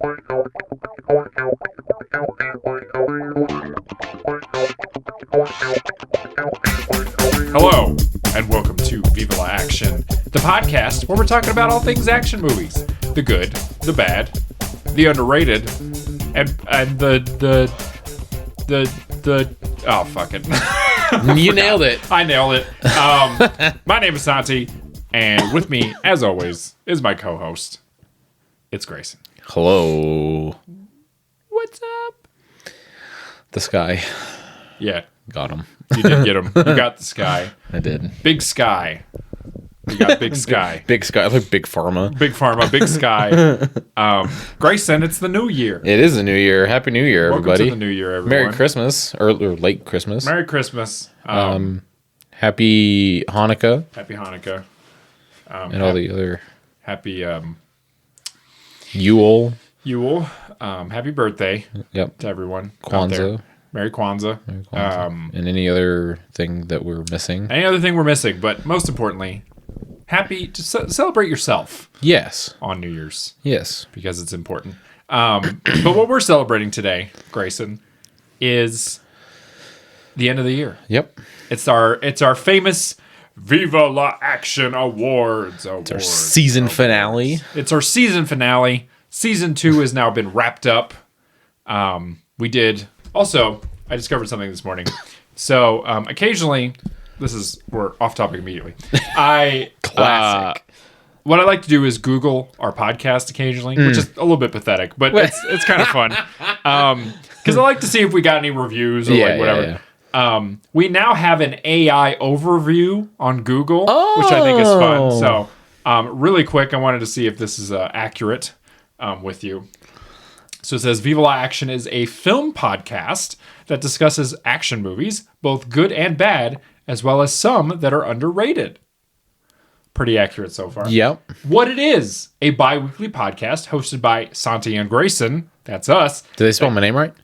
Hello, and welcome to Viva La Action, the podcast where we're talking about all things action movies. The good, the bad, the underrated, and the oh, fuck it. You nailed it. I nailed it. My name is Santi, and with me, as always, is my co-host. It's Grayson. Hello. What's up? The sky. Yeah. Got him. You did get him. You got the sky. I did. Big sky. You got big sky. Big sky, like big pharma. Big pharma, big sky. Grayson, it's the new year. It is the new year. Happy New Year, Welcome everybody. to the new year, everyone. Merry Christmas, or late Christmas. Merry Christmas. Happy Hanukkah. Happy Hanukkah. And all the other... Happy Yule. Yule. Happy birthday Yep. to everyone out there. Kwanzaa. Merry Kwanzaa. And any other thing that we're missing. Any other thing we're missing, but most importantly, happy to celebrate yourself Yes. on New Year's Yes. because it's important. But what we're celebrating today, Grayson, is the end of the year. Yep. It's our famous Viva La Action Awards. It's our season finale. It's our season finale. Season 2 has now been wrapped up. We did... Also, I discovered something this morning. So, occasionally... We're off topic immediately. Classic. What I like to do is Google our podcast occasionally, which is a little bit pathetic, but it's kind of fun. Because I like to see if we got any reviews or whatever. Yeah. We now have an AI overview on Google, which I think is fun. So, really quick, I wanted to see if this is accurate with you. So it says, Viva La Action is a film podcast that discusses action movies, both good and bad, as well as some that are underrated. Pretty accurate so far. Yep. What it is, a bi-weekly podcast hosted by Santi and Grayson. That's us. Did they spell my name right?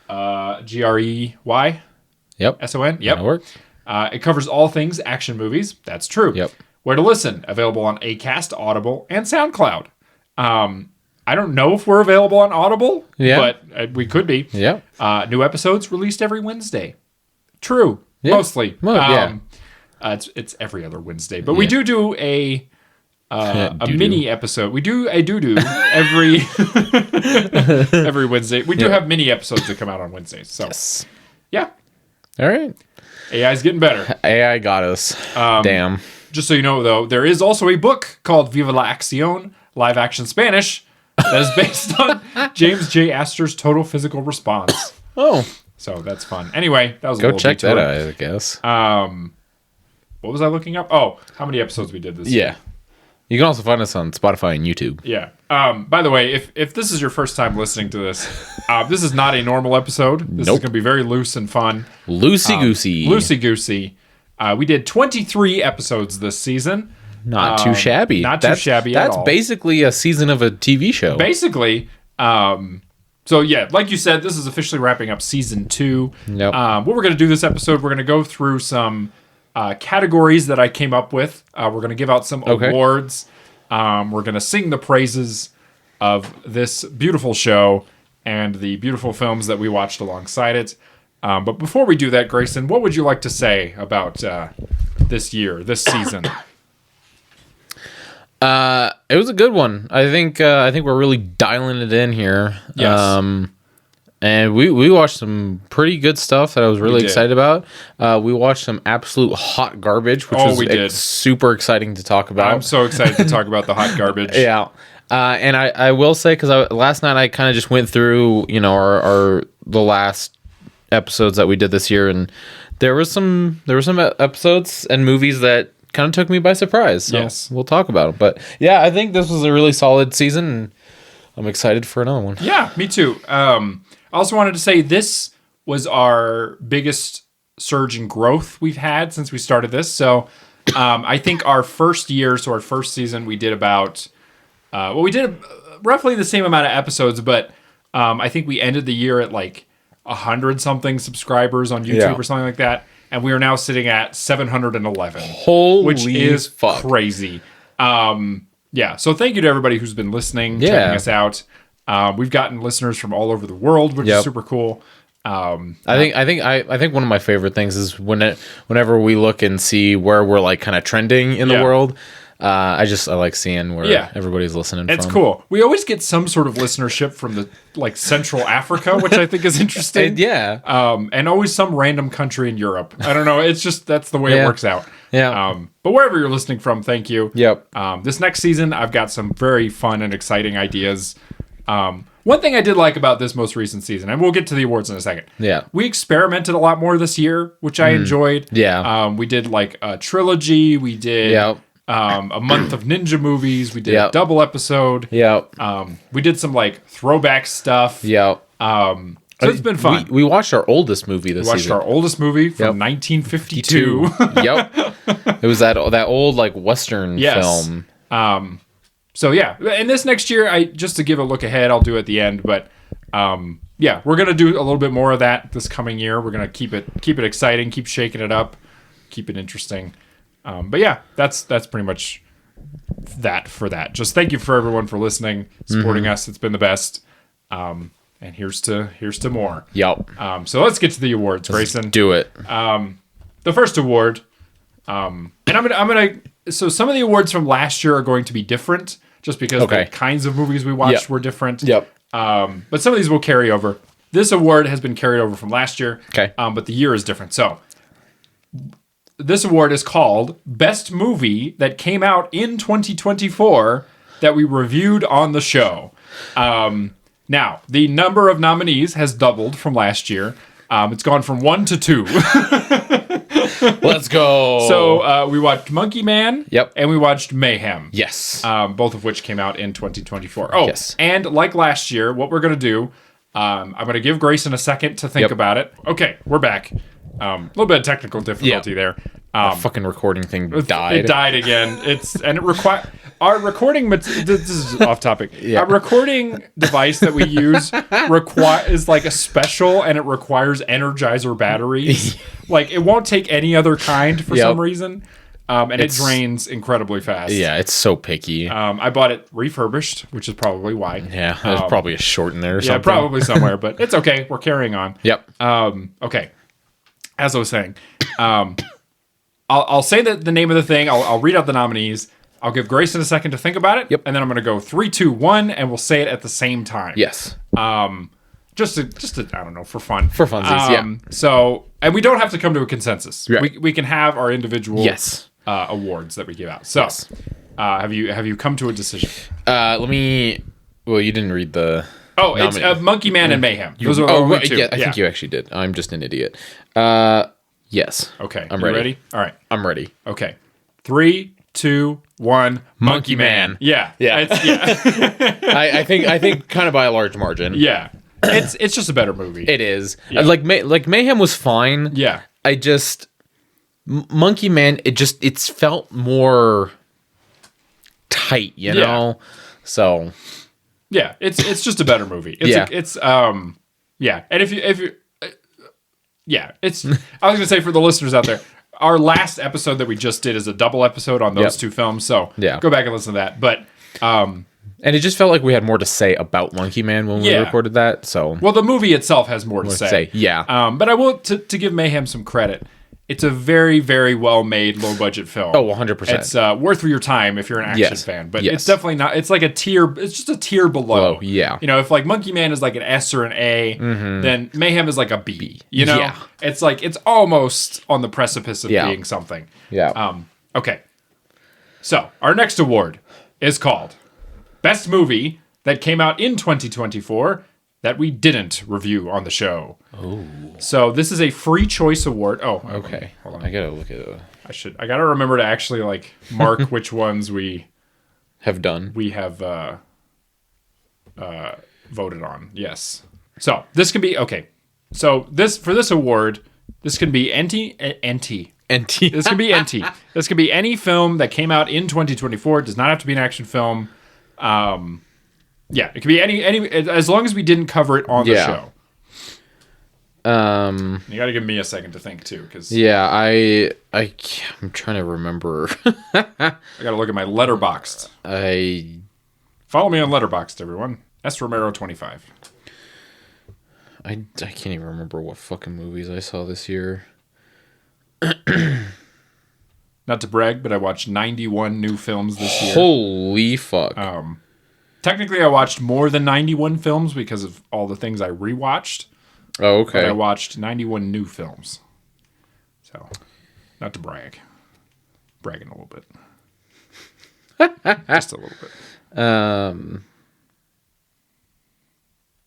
Grey? Yep. S-O-N? Yep. That worked. It covers all things action movies. That's true. Yep. Where to listen. Available on Acast, Audible, and SoundCloud. I don't know if we're available on Audible, but we could be. Yeah. New episodes released every Wednesday. True. Yeah. Mostly. Well, it's every other Wednesday. But we do a mini episode. We do a doo-doo every every Wednesday. We do have mini episodes that come out on Wednesdays. So, yes. Yeah. All right. AI's getting better. AI got us. Damn. Just so you know, though, there is also a book called Viva La Action, Live Action Spanish, that is based on James J. Astor's Total Physical Response. Oh. So that's fun. Anyway, that was a Go little check detour. that out, I guess. What was I looking up? Oh, how many episodes we did this year. You can also find us on Spotify and YouTube. Yeah. By the way, if this is your first time listening to this, this is not a normal episode. This is going to be very loose and fun. Loosey-goosey. Loosey-goosey. We did 23 episodes this season. Not too shabby. Not too shabby at all. That's basically a season of a TV show. Basically. So yeah, like you said, this is officially wrapping up season 2. Yep. What we're going to do this episode, we're going to go through some categories that I came up with. We're going to give out some awards. We're going to sing the praises of this beautiful show and the beautiful films that we watched alongside it. But before we do that, Grayson, what would you like to say about this year, this season? It was a good one. I think we're really dialing it in here. Yes. And we watched some pretty good stuff that I was really excited about. We watched some absolute hot garbage, which was super exciting to talk about. I'm so excited to talk about the hot garbage. Yeah. And I will say, because last night I kind of just went through, the last episodes that we did this year, and there were some episodes and movies that kind of took me by surprise. So yes. We'll talk about it. But yeah, I think this was a really solid season, and I'm excited for another one. Yeah, me too. I also wanted to say this was our biggest surge in growth we've had since we started this. So I think our first year, so our first season, we did about, we did roughly the same amount of episodes, but I think we ended the year at like 100 something subscribers on YouTube or something like that. And we are now sitting at 711. Holy which is fuck. Crazy. Yeah. So thank you to everybody who's been listening, checking us out. We've gotten listeners from all over the world, which is super cool. I think one of my favorite things is whenever we look and see where we're like kind of trending in the world. I like seeing where everybody's listening. It's cool. We always get some sort of listenership from the like Central Africa, which I think is interesting. And always some random country in Europe. I don't know. It's just that's the way it works out. But wherever you're listening from, thank you. This next season, I've got some very fun and exciting ideas. One thing I did like about this most recent season, and we'll get to the awards in a second. We experimented a lot more this year, which I enjoyed. We did like a trilogy. We did a month of ninja movies. We did a double episode. We did some like throwback stuff. So it's been fun. We watched our oldest movie this season. Our oldest movie from 1952. It was that old like Western film. So yeah, and this next year, just to give a look ahead, I'll do it at the end. But we're gonna do a little bit more of that this coming year. We're gonna keep it exciting, keep shaking it up, keep it interesting. But yeah, that's pretty much that for that. Just thank you for everyone for listening, supporting us. It's been the best. And here's to more. So let's get to the awards, Grayson. Do it. The first award, and I'm gonna. So some of the awards from last year are going to be different, just because the kinds of movies we watched were different. But some of these will carry over. This award has been carried over from last year. But the year is different. So this award is called Best Movie That Came Out in 2024 that we reviewed on the show. Now, the number of nominees has doubled from last year. It's gone from 1 to 2. Let's go. So we watched Monkey Man. And we watched Mayhem. Both of which came out in 2024. And like last year, what we're going to do, I'm going to give Grayson a second to think about it. Okay, we're back. A little bit of technical difficulty there. The fucking recording thing died. It died again. Our recording. This is off topic. Our recording device that we use is like a special, and it requires Energizer batteries. Like it won't take any other kind for some reason, and it drains incredibly fast. It's so picky. I bought it refurbished, which is probably why. There's probably a short in there or something. Probably somewhere, but it's okay. We're carrying on. Okay. As I was saying, I'll say the name of the thing. I'll read out the nominees. I'll give Grayson a second to think about it. And then I'm going to go 3, 2, 1, and we'll say it at the same time. Just to I don't know, for fun. For funsies, So, and we don't have to come to a consensus. We can have our individual awards that we give out. So, have you come to a decision? Well, you didn't read the... Oh, it's Monkey Man and Mayhem. Those are two. Yeah, I think you actually did. I'm just an idiot. Yes. Okay. I'm ready. ready? All right. I'm ready. Okay. 3, 2, 1. Monkey Man. Yeah. I think kind of by a large margin. It's just a better movie. It is. Like Mayhem was fine. I just Monkey Man. It's felt more tight. You know. So. Yeah, it's just a better movie. And if you it's I was going to say for the listeners out there, our last episode that we just did is a double episode on those two films, so go back and listen to that. But and it just felt like we had more to say about Monkey Man when we recorded that. So well, the movie itself has more to say. But I will to give Mayhem some credit. It's a very, very well-made, low-budget film. Oh, 100%. It's worth your time if you're an action fan. But it's definitely not... It's like a tier... It's just a tier below. You know, if like Monkey Man is like an S or an A, then Mayhem is like a B. You know? It's like... It's almost on the precipice of being something. Okay. So, our next award is called Best Movie That Came Out in 2024 that we didn't review on the show. Oh. So this is a free choice award. Oh, okay. Hold on. I gotta look at it. I gotta remember to actually like mark which ones we have done. We have voted on. Yes. So this can be okay. So this award, this can be NT. This can be NT. This can be any film that came out in 2024. It does not have to be an action film. Yeah, it could be any as long as we didn't cover it on the show. You got to give me a second to think too, because I'm trying to remember. I got to look at my Letterboxd. Follow me on Letterboxd, everyone. S. Romero 25. I can't even remember what fucking movies I saw this year. Not to brag, but I watched 91 new films this year. Holy fuck. Technically, I watched more than 91 films because of all the things I rewatched. Oh, okay. But I watched 91 new films. So, not to brag. Bragging a little bit. Just a little bit.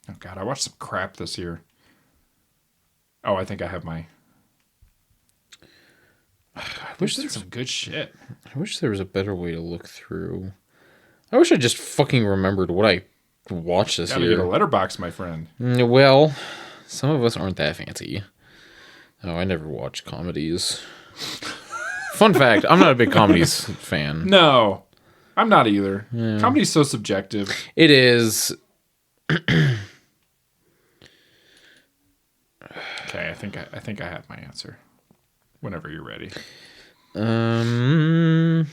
Oh, God, I watched some crap this year. Oh, I think I have my... I wish there was some good shit. I wish there was a better way to look through. I wish I just fucking remembered what I watched this year. Gotta get a letterbox, my friend. Well, some of us aren't that fancy. Oh, I never watch comedies. Fun fact, I'm not a big comedies fan. No, I'm not either. Yeah. Comedy's so subjective. It is. Okay, I think I have my answer. Whenever you're ready. I'm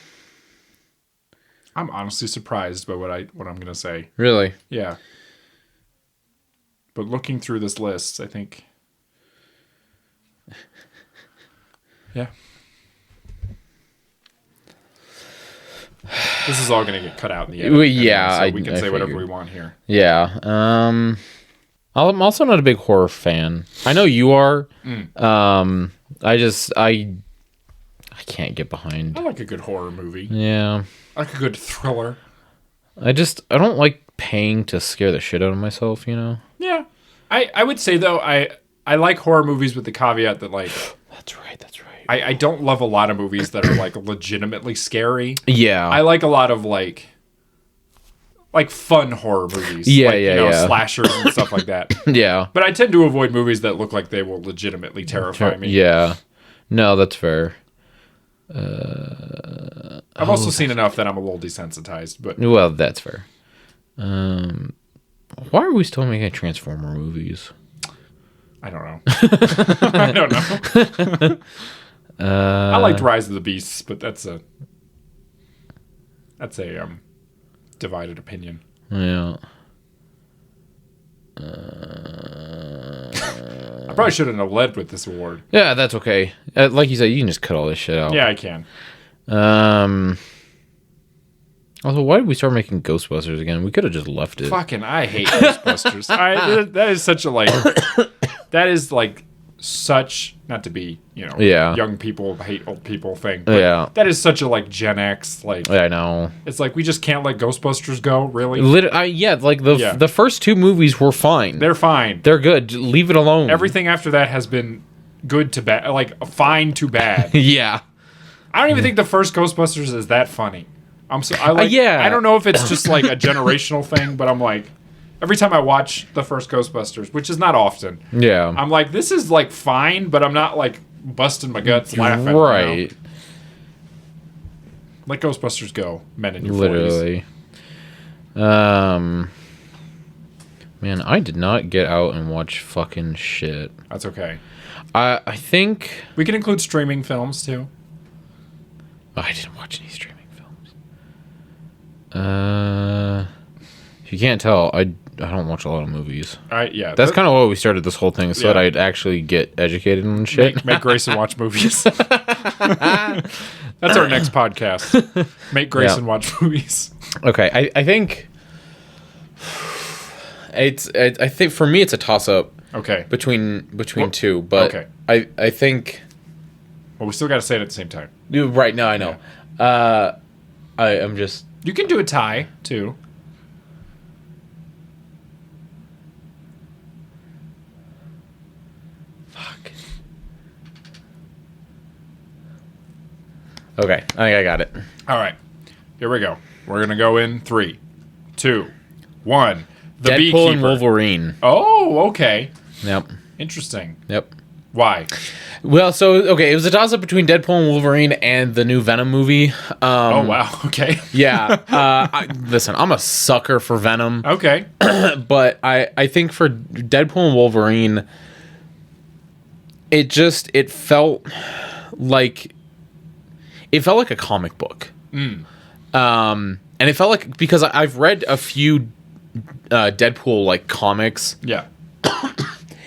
honestly surprised by what I'm gonna say. Really? Yeah. But looking through this list, I think. Yeah. This is all gonna get cut out in the end. Yeah, so we can say whatever we want here. Yeah. I'm also not a big horror fan. I know you are. I can't get behind. I like a good horror movie. Yeah. I like a good thriller. I don't like paying to scare the shit out of myself, you know? Yeah. I would say, though, I like horror movies with the caveat that, like... That's right. I don't love a lot of movies that are, like, legitimately scary. Yeah. I like a lot of, like fun horror movies. Yeah, like, slashers and stuff like that. Yeah. But I tend to avoid movies that look like they will legitimately terrify me. Yeah. No, that's fair. I've also seen enough that I'm a little desensitized, but... Well, that's fair. Why are we still making Transformer movies? I don't know. I don't know. I liked Rise of the Beasts, but that's a divided opinion. Yeah. I probably shouldn't have led with this award. Yeah, that's okay. Like you said, you can just cut all this shit out. Yeah, I can. Also, why did we start making Ghostbusters again? We could have just left it. Fucking, I hate Ghostbusters. That is such a, like... That is, like, such... Not to be, young people hate old people thing. But yeah. That is such a, like, Gen X, like... I know. It's like, we just can't let Ghostbusters go, really? The first two movies were fine. They're fine. They're good. Leave it alone. Everything after that has been good to bad. Like, fine to bad. Yeah. I don't even think the first Ghostbusters is that funny. I don't know if it's just, like, a generational thing, but I'm like... Every time I watch the first Ghostbusters, which is not often, yeah, I'm like, this is, like, fine, but I'm not, like, busting my guts laughing. Right. Let Ghostbusters go, men in your 40s. Literally. Man, I did not get out and watch fucking shit. That's okay. I think... We can include streaming films, too. I didn't watch any streaming films. If you can't tell, I don't watch a lot of movies. Yeah. That's kind of why we started this whole thing, so that I'd actually get educated on shit. Make Grayson watch movies. That's our next podcast. Make Grayson watch movies. Okay, I think I think for me it's a toss up. Okay. Between two, but okay. I think. Well, we still got to say it at the same time. Right now, I know. Yeah. I'm just. You can do a tie too. Okay, I think I got it. All right, here we go. We're gonna go in 3, 2, 1. The Deadpool Beekeeper. and Wolverine. Oh, okay. Yep. Interesting. Yep. Why? Well, it was a toss-up between Deadpool and Wolverine and the new Venom movie. Oh, wow. Okay. Yeah. Listen, I'm a sucker for Venom. Okay. But I think for Deadpool and Wolverine, it felt like a comic book. And it felt like, because I've read a few Deadpool like comics. Yeah.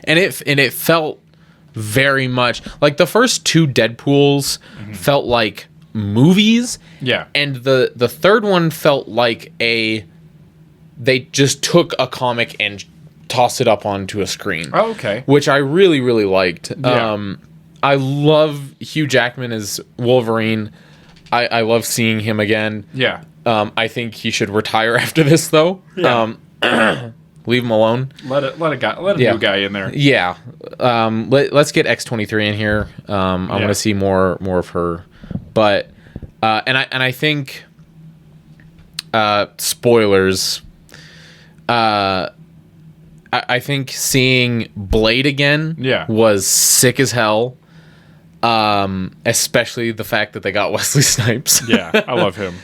And it felt very much like the first two Deadpools felt like movies. Yeah. And the third one felt like they just took a comic and tossed it up onto a screen. Oh, okay. Which I really, really liked. Yeah. I love Hugh Jackman as Wolverine. I love seeing him again. Yeah. I think he should retire after this, though. Yeah. Leave him alone. Let a new guy in there. Yeah. Let's get X-23 in here. I want to see more of her. But I think spoilers. I think seeing Blade again was sick as hell. Especially the fact that they got Wesley Snipes. Yeah, I love him.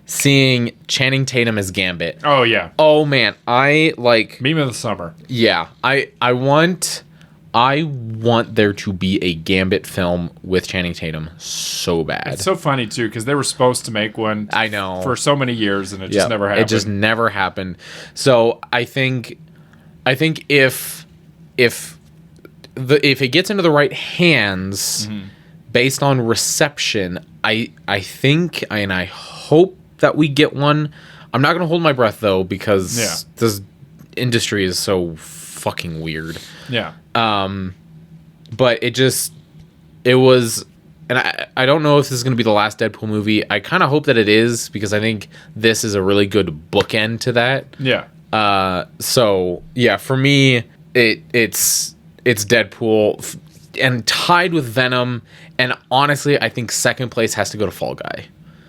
Seeing Channing Tatum as Gambit. Oh yeah. Oh man, I like meme of the summer. Yeah, I want there to be a Gambit film with Channing Tatum so bad. It's so funny too because they were supposed to make one. I know for so many years and it just never happened. It just never happened. So I think if it gets into the right hands, based on reception, I think and I hope that we get one. I'm not gonna hold my breath though because this industry is so fucking weird. Yeah. But it was, and I don't know if this is gonna be the last Deadpool movie. I kind of hope that it is because I think this is a really good bookend to that. Yeah. So yeah, for me, it's Deadpool and tied with Venom, and honestly, I think second place has to go to Fall Guy.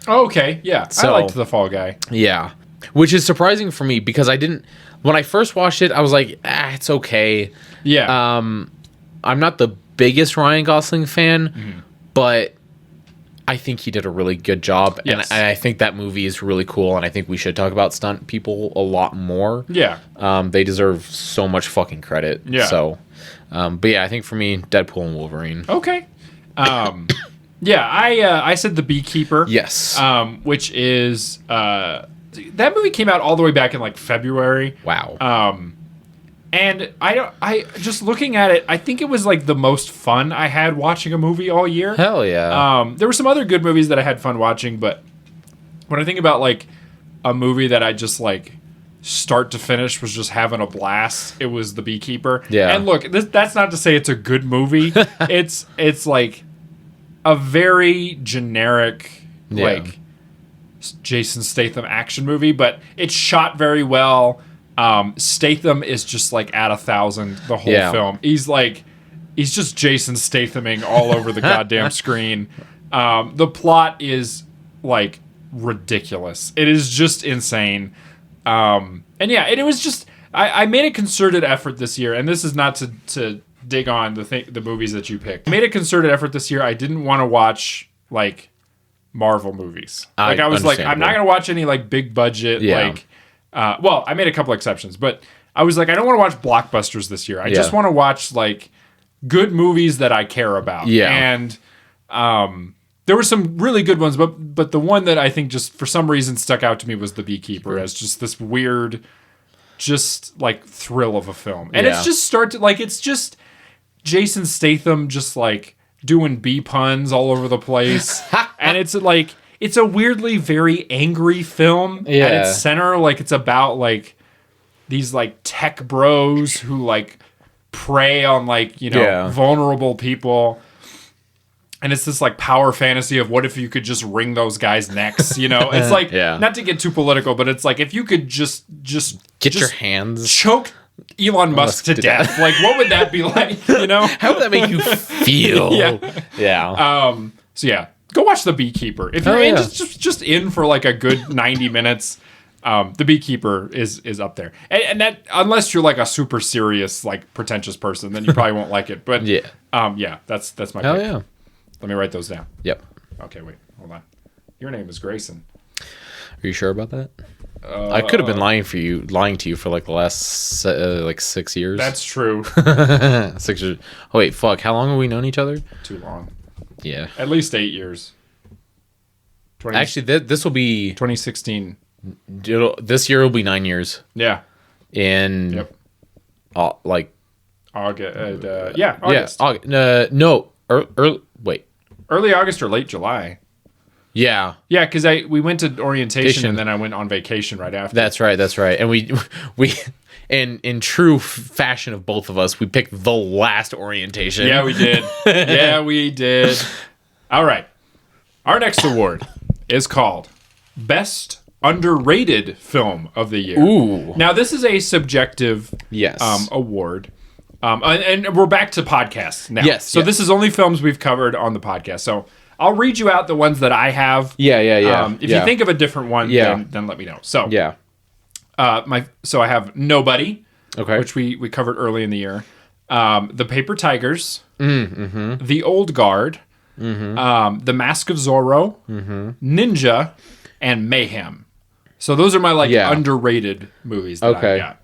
Oh, okay, yeah, So, I liked the Fall Guy. Yeah, which is surprising for me because when I first watched it, I was like, it's okay. Yeah. I'm not the biggest Ryan Gosling fan, but I think he did a really good job, yes. and I think that movie is really cool, and I think we should talk about stunt people a lot more. Yeah. They deserve so much fucking credit. Yeah. So, but yeah, I think for me, Deadpool and Wolverine. Okay. Yeah, I said The Beekeeper. Yes. Which is that movie came out all the way back in like February. Wow. And I just looking at it, I think it was like the most fun I had watching a movie all year. Hell yeah. There were some other good movies that I had fun watching, but when I think about like a movie that I just like start to finish was just having a blast, it was The Beekeeper. Yeah. And look, that's not to say it's a good movie. it's like a very generic like Jason Statham action movie, but it's shot very well. Statham is just like at 1,000 the whole film. He's just Jason Stathaming all over the goddamn screen. The plot is like ridiculous. It is just insane. And yeah, it was just I made a concerted effort this year, and this is not to dig on the movies that you picked. I made a concerted effort this year. I didn't want to watch like Marvel movies. I was like, I'm not gonna watch any like big budget like. Well, I made a couple exceptions, but I was like, I don't want to watch blockbusters this year. I just want to watch like good movies that I care about. Yeah. And there were some really good ones, but the one that I think just for some reason stuck out to me was The Beekeeper as just this weird, just like thrill of a film. And it's just it's just Jason Statham just like doing bee puns all over the place. And it's like, it's a weirdly very angry film at its center. Like it's about like these like tech bros who like prey on like, vulnerable people. And it's this like power fantasy of what if you could just wring those guys' necks, It's like, not to get too political, but it's like if you could just get your hands, choke Elon Musk to death. Like what would that be like, How would that make you feel? So yeah. Go watch The Beekeeper. If you're in, just in for like a good 90 minutes, The Beekeeper is up there. And that, unless you're like a super serious, like pretentious person, then you probably won't like it. But that's my pick. Yeah. Let me write those down. Yep. Okay, wait, hold on. Your name is Grayson. Are you sure about that? I could have been lying to you for like the last like 6 years. That's true. 6 years. Oh wait, fuck. How long have we known each other? Too long. Yeah. At least 8 years. Actually, this will be 2016. This year will be 9 years. Yeah. In like August. August. Yeah, August. No, wait. Early August or late July. Yeah. Yeah, because we went to orientation and then I went on vacation right after. That's right. And we in true fashion of both of us, we picked the last orientation. Yeah, we did. All right. Our next award is called Best Underrated Film of the Year. Ooh. Now, this is a subjective award. And we're back to podcasts now. Yes. So this is only films we've covered on the podcast. So I'll read you out the ones that I have. Yeah. If you think of a different one, then let me know. So so I have Nobody, which we covered early in the year. The Paper Tigers, The Old Guard, The Mask of Zorro, Ninja, and Mayhem. So those are my underrated movies that I got.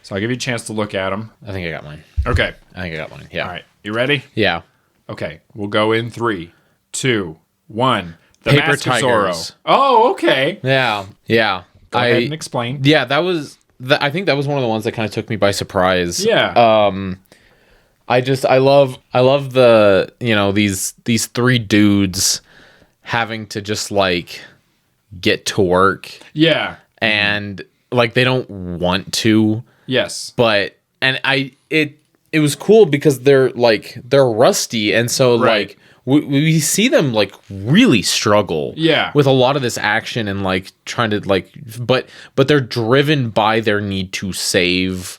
So I'll give you a chance to look at them. I think I got mine. Okay. I think I got mine. Yeah. All right. You ready? Yeah. Okay. We'll go in 3, 2, 1. The Paper Mask Tigers. of Zorro. Oh, okay. Yeah. Go ahead and explain. Yeah, that was... I think that was one of the ones that kind of took me by surprise. Yeah. I love the, these three dudes having to just like get to work. Yeah. And like they don't want to. Yes. But it was cool because they're rusty, and so like we see them like really struggle with a lot of this action and like trying to like but they're driven by their need to save.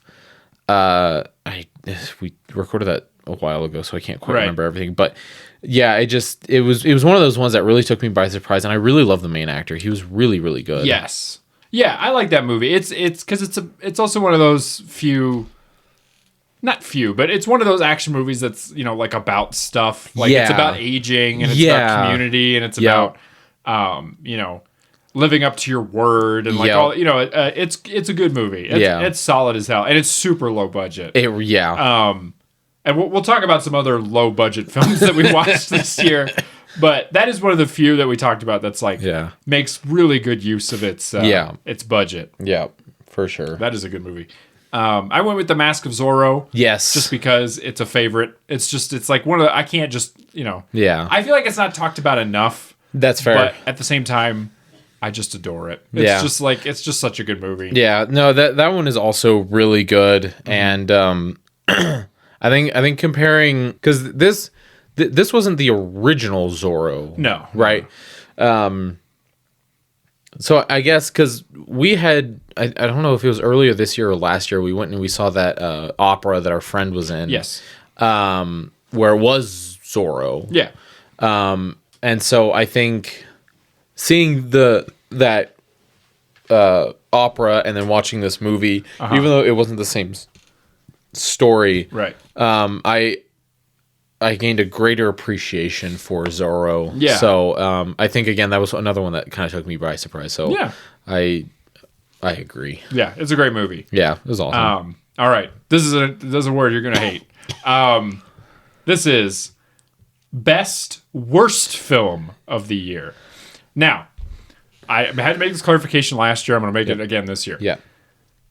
We recorded that a while ago, so I can't quite remember everything, but yeah, it was one of those ones that really took me by surprise, and I really love the main actor. He was really, really good. Yes. Yeah, I like that movie. It's because it's also one of those not few, but it's one of those action movies that's like about stuff. Like it's about aging and it's about community and it's about living up to your word and like all it's a good movie. It's solid as hell and it's super low budget. And we'll talk about some other low budget films that we watched this year. But that is one of the few that we talked about that's like makes really good use of its budget. Yeah, for sure. That is a good movie. I went with The Mask of Zorro. Yes. Just because it's a favorite. It's like one of the, I can't just, Yeah. I feel like it's not talked about enough. That's fair. But at the same time, I just adore it. It's just such a good movie. Yeah. No, that one is also really good. And I think comparing, because this wasn't the original Zorro. No. Right? So I guess because we had, I don't know if it was earlier this year or last year, we went and we saw that opera that our friend was in. Yes. Where it was Zorro. Yeah. And so I think seeing that opera and then watching this movie, even though it wasn't the same story, right? I gained a greater appreciation for Zorro. Yeah. So I think again that was another one that kind of took me by surprise. So yeah, I agree. Yeah, it's a great movie. Yeah, it was awesome. All right, this is a word you're gonna hate. This is best worst film of the year. Now, I had to make this clarification last year. I'm gonna make it again this year. Yeah.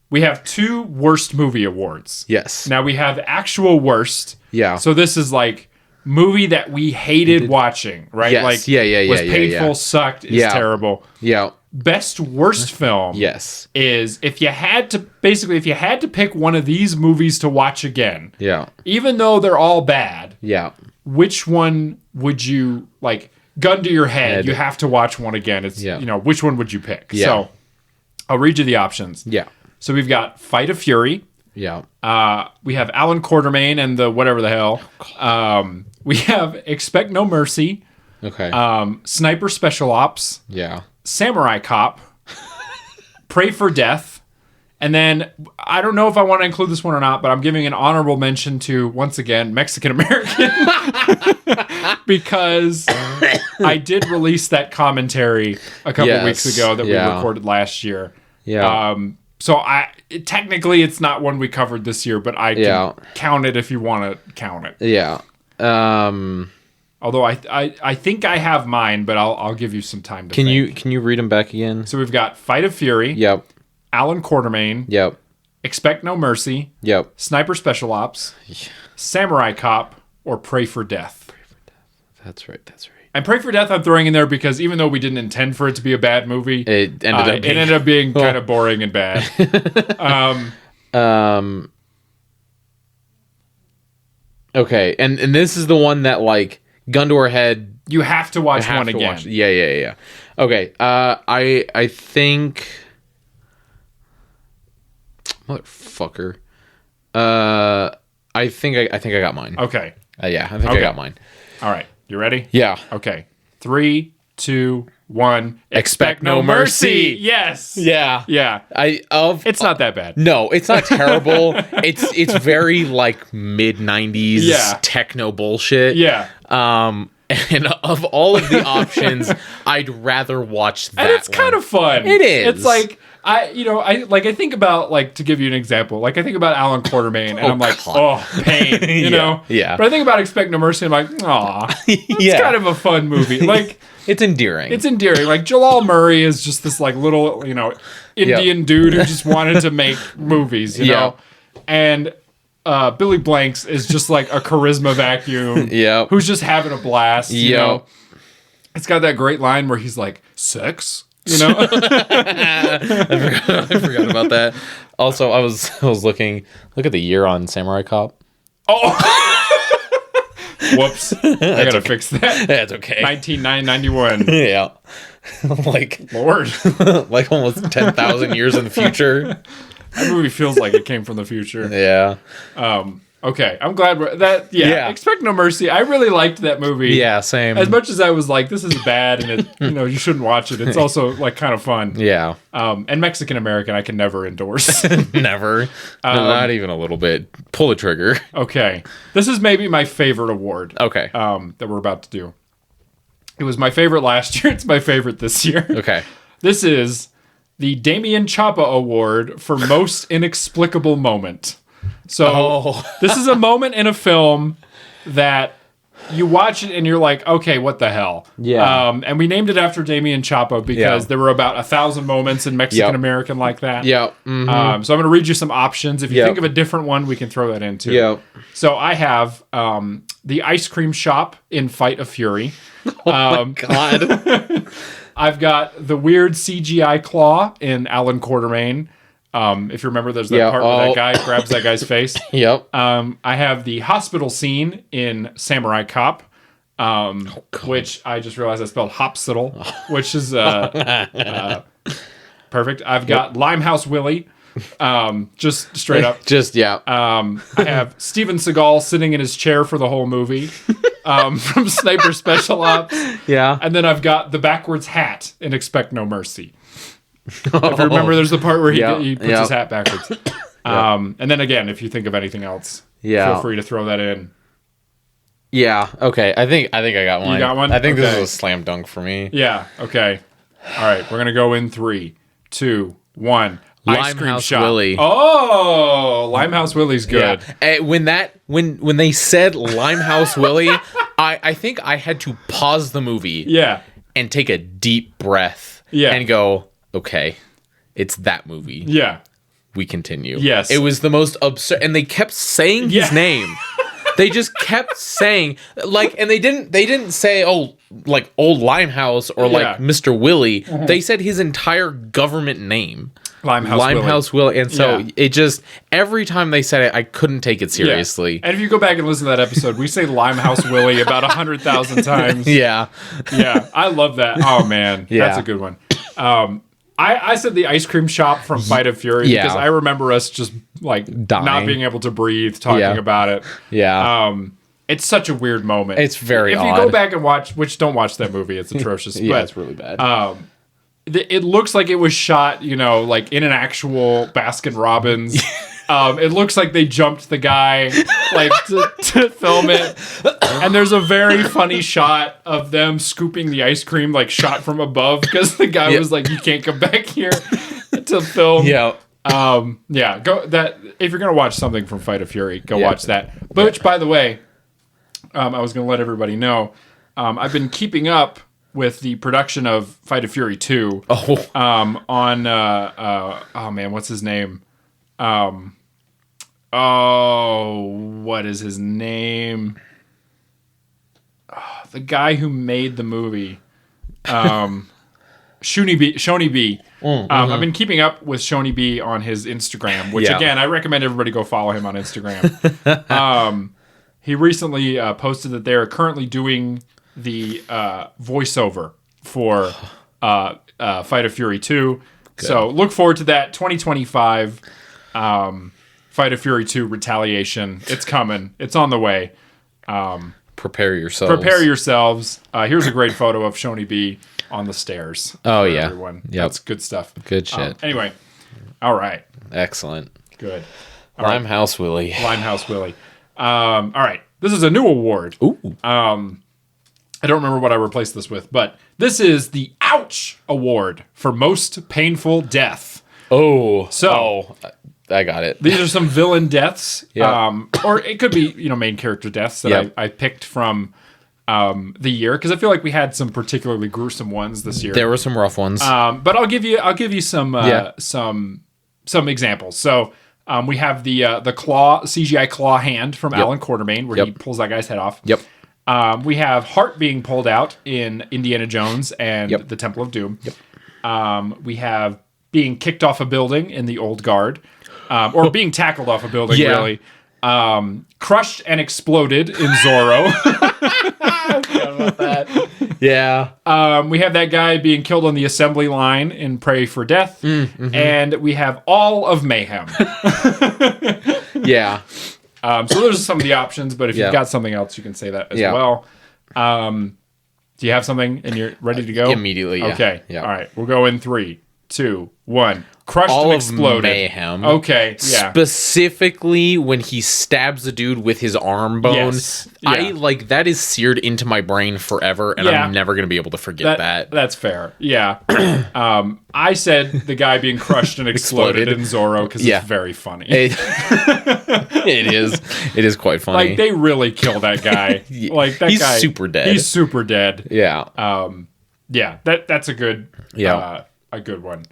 We have 2 worst movie awards. Yes. Now we have actual worst. Yeah. So this is like movie that we hated watching, right? Yes. Like was painful, sucked, is terrible. Yeah. Best worst film. Yes. Is if you had to pick one of these movies to watch again. Yeah. Even though they're all bad. Yeah. Which one would you like? Gun to your head. You have to watch one again. It's which one would you pick? Yeah. So I'll read you the options. Yeah. So we've got Fight of Fury. Yeah. We have Alan Quartermain and the whatever the hell. We have Expect No Mercy. Okay. Sniper Special Ops. Yeah. Samurai Cop. Pray for Death. And then, I don't know if I want to include this one or not, but I'm giving an honorable mention to, once again, Mexican American. Because I did release that commentary a couple weeks ago that we recorded last year. Yeah. So technically it's not one we covered this year, but I can count it if you want to count it. Yeah. Although I think I have mine, but I'll give you some time to think. Can you read them back again? So we've got Fight of Fury. Yep. Alan Quartermain. Yep. Expect No Mercy. Yep. Sniper Special Ops. Samurai Cop, or Pray for Death. That's right. And Pray for Death I'm throwing in there because even though we didn't intend for it to be a bad movie, it ended up being kind of boring and bad. Okay, and this is the one that, like, gun to our head. You have to watch one again. Yeah. Okay, I think... Motherfucker. I think I got mine. Okay. Yeah, I think I got mine. All right. You ready? Yeah. Okay. 3, 2, 1. Expect No Mercy. Yes. Yeah. Yeah. It's not that bad. No, it's not terrible. it's very, like, mid 90s techno bullshit. Yeah. And of all of the options, I'd rather watch that. And it's kind of fun. It is. It's like I think about, like, to give you an example, like, I think about Alan Quartermain, and I'm like, God. Pain, you know? Yeah. But I think about Expect No Mercy, and I'm like, aw, it's kind of a fun movie. Like, it's endearing. Like, Jalal Murray is just this, like, little, Indian dude who just wanted to make movies, you know? And Billy Blanks is just, like, a charisma vacuum who's just having a blast, you know? It's got that great line where he's like, sex? You know? I forgot about that. Also, I was looking. Look at the year on Samurai Cop. Oh, whoops! I gotta fix that. That's okay. 1991. Yeah, like Lord, like almost 10,000 years in the future. That movie feels like it came from the future. Yeah. Okay, I'm glad Expect No Mercy. I really liked that movie. Yeah, same. As much as I was like, this is bad, and you shouldn't watch it. It's also, like, kind of fun. Yeah. And Mexican American, I can never endorse. Never. Not even a little bit. Pull the trigger. Okay, this is maybe my favorite award. Okay. That we're about to do. It was my favorite last year. It's my favorite this year. Okay. This is the Damien Chapa Award for Most Inexplicable Moment. So this is a moment in a film that you watch it and you're like, okay, what the hell? Yeah. And we named it after Damien Chapa because there were about 1,000 moments in Mexican American like that. Yeah. Mm-hmm. So I'm going to read you some options. If you think of a different one, we can throw that in too. Yeah. So I have the ice cream shop in Fight of Fury. Oh my God. I've got the weird CGI claw in Alan Quartermain. If you remember, there's that part where that guy grabs that guy's face. Yep. I have the hospital scene in Samurai Cop, which I just realized I spelled hopsital, which is perfect. I've got Limehouse Willie, just straight up. I have Steven Seagal sitting in his chair for the whole movie, from Sniper Special Ops. Yeah. And then I've got the backwards hat in Expect No Mercy. If you remember, there's the part where he puts his hat backwards. And then again, if you think of anything else, feel free to throw that in. Yeah. Okay. I think I got one. You got one? I think this is a slam dunk for me. Yeah. Okay. All right. We're gonna go in 3, 2, 1. Ice cream shop. Willie. Oh, Limehouse Willie's good. Yeah. When they said Limehouse Willie, I think I had to pause the movie. Yeah. And take a deep breath. Yeah. And go, okay, it's that movie. Yeah. We continue. Yes. It was the most absurd, and they kept saying his name. They just kept saying, like, and they didn't say, oh, like Old Limehouse or like Mr. Willie. Mm-hmm. They said his entire government name. Limehouse Willie. And so it just, every time they said it, I couldn't take it seriously. Yeah. And if you go back and listen to that episode, we say Limehouse Willie about 100,000 times. Yeah. Yeah. I love that. Oh, man. Yeah. That's a good one. I said the ice cream shop from Fight of Fury because I remember us just, like, dying. Not being able to breathe talking about it. Yeah. It's such a weird moment. It's very odd. If you go back and watch, which don't watch that movie, it's atrocious. But, it's really bad. It looks like it was shot, like in an actual Baskin Robbins. It looks like they jumped the guy, like, to film it. And there's a very funny shot of them scooping the ice cream, like, shot from above, because the guy was like, "You can't come back here to film." Yeah. Go that if you're gonna watch something from Fight of Fury, go watch that. Which, by the way, I was gonna let everybody know. I've been keeping up with the production of Fight of Fury 2. On oh man, what's his name? What is his name? The guy who made the movie. Shoney B. I've been keeping up with Shoney B on his Instagram, which again, I recommend everybody go follow him on Instagram. He recently posted that they're currently doing the voiceover for Fight of Fury 2. Good. So look forward to that. 2025 Fight of Fury 2 Retaliation. It's coming. It's on the way. Prepare yourselves. Prepare yourselves. Here's a great photo of Shoney B on the stairs. Oh, yeah. Everyone. Yep. That's good stuff. Good shit. Anyway. All right. Excellent. Good. Limehouse Willie. Limehouse Willie. All right. This is a new award. Ooh. I don't remember what I replaced this with, but this is the Ouch Award for Most Painful Death. I got it. These are some villain deaths. Or it could be, main character deaths that I picked from the year, because I feel like we had some particularly gruesome ones this year. There were some rough ones. But I'll give you some examples. So we have the CGI claw hand from Alan Quartermain, where he pulls that guy's head off. Yep. We have heart being pulled out in Indiana Jones and the Temple of Doom. Yep. We have being kicked off a building in the Old Guard, or being tackled off a building, really. Crushed and exploded in Zorro. I forgot about that. Yeah. We have that guy being killed on the assembly line in Pray for Death. And we have all of Mayhem. Yeah. So those are some of the options, but if you've got something else, you can say that as well. Do you have something and you're ready to go? Immediately, yeah. Okay. Yeah. All right. We'll go in 3, 2, 1. Crushed all and exploded. Of Mayhem. Okay. Yeah. Specifically when he stabs the dude with his arm bone. Yes. Yeah. That is seared into my brain forever, and I'm never going to be able to forget that. That's fair. Yeah. I said the guy being crushed and exploded in Zorro because it's very funny. It is. It is quite funny. Like, they really kill that guy. Like, that he's guy. He's super dead. He's super dead. Yeah. That's a good one.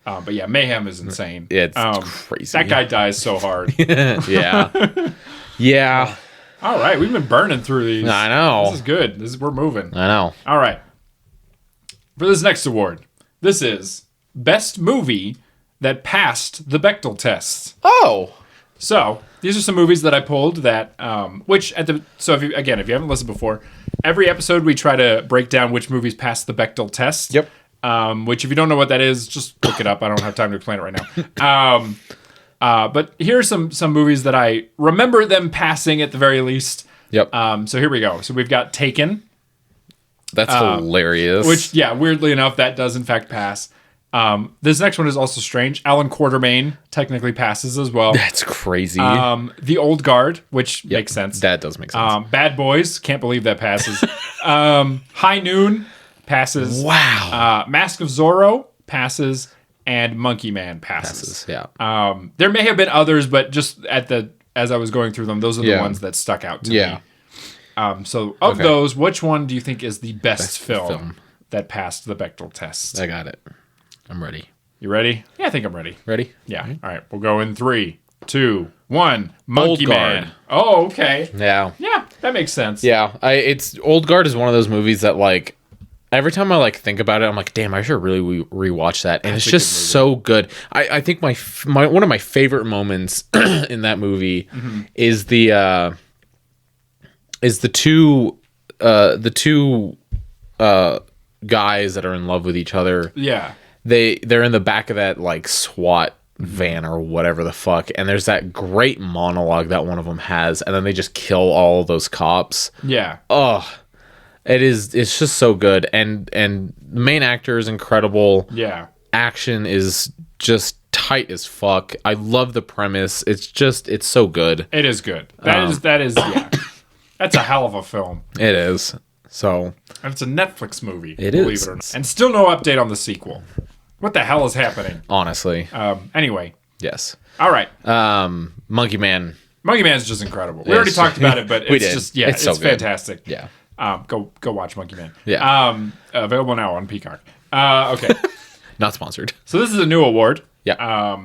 But yeah, Mayhem is insane. It's crazy. That guy dies so hard. Yeah. Yeah. All right, we've been burning through these. I know. This is good. We're moving. I know. All right. For this next award, this is Best Movie That Passed the Bechdel Test. Oh. So, these are some movies that I pulled that, if you haven't listened before, every episode we try to break down which movies passed the Bechdel test. Yep. Which, if you don't know what that is, just look it up. I don't have time to explain it right now. But here are some movies that I remember them passing at the very least. Yep. So here we go. So we've got Taken. That's hilarious. Which, weirdly enough, that does in fact pass. This next one is also strange. Alan Quartermain technically passes as well. That's crazy. The Old Guard, which makes sense. That does make sense. Bad Boys, can't believe that passes. High Noon passes. Wow. Mask of Zorro passes, and Monkey Man passes. Yeah. There may have been others, but just as I was going through them, those are the ones that stuck out to me. So of those, which one do you think is the best film that passed the Bechdel test? I got it. I'm ready. You ready? Yeah, I think I'm ready. Ready? Yeah. All right. We'll go in 3, 2, 1. Monkey Man. Oh, okay. Yeah. Yeah, that makes sense. Yeah. Old Guard is one of those movies that, like, every time I think about it, I'm like, damn, I should really rewatch that. And it's just so good. I think my one of my favorite moments in that movie is the two guys that are in love with each other. Yeah. They're in the back of that like SWAT van or whatever the fuck, and there's that great monologue that one of them has, and then they just kill all those cops. Yeah. Oh, it's just so good, and the main actor is incredible. Yeah. Action is just tight as fuck. I love the premise. It's so good. It is good. That is yeah. That's a hell of a film. It is. So, and it's a Netflix movie. Believe it or not. And still no update on the sequel. What the hell is happening? Honestly. Anyway. Yes. All right. Monkey Man. Monkey Man is just incredible. We already talked about it, but it's just, it's so fantastic. Yeah. Go watch Monkey Man. Yeah. Available now on Peacock. Okay. Not sponsored. So this is a new award. Yeah.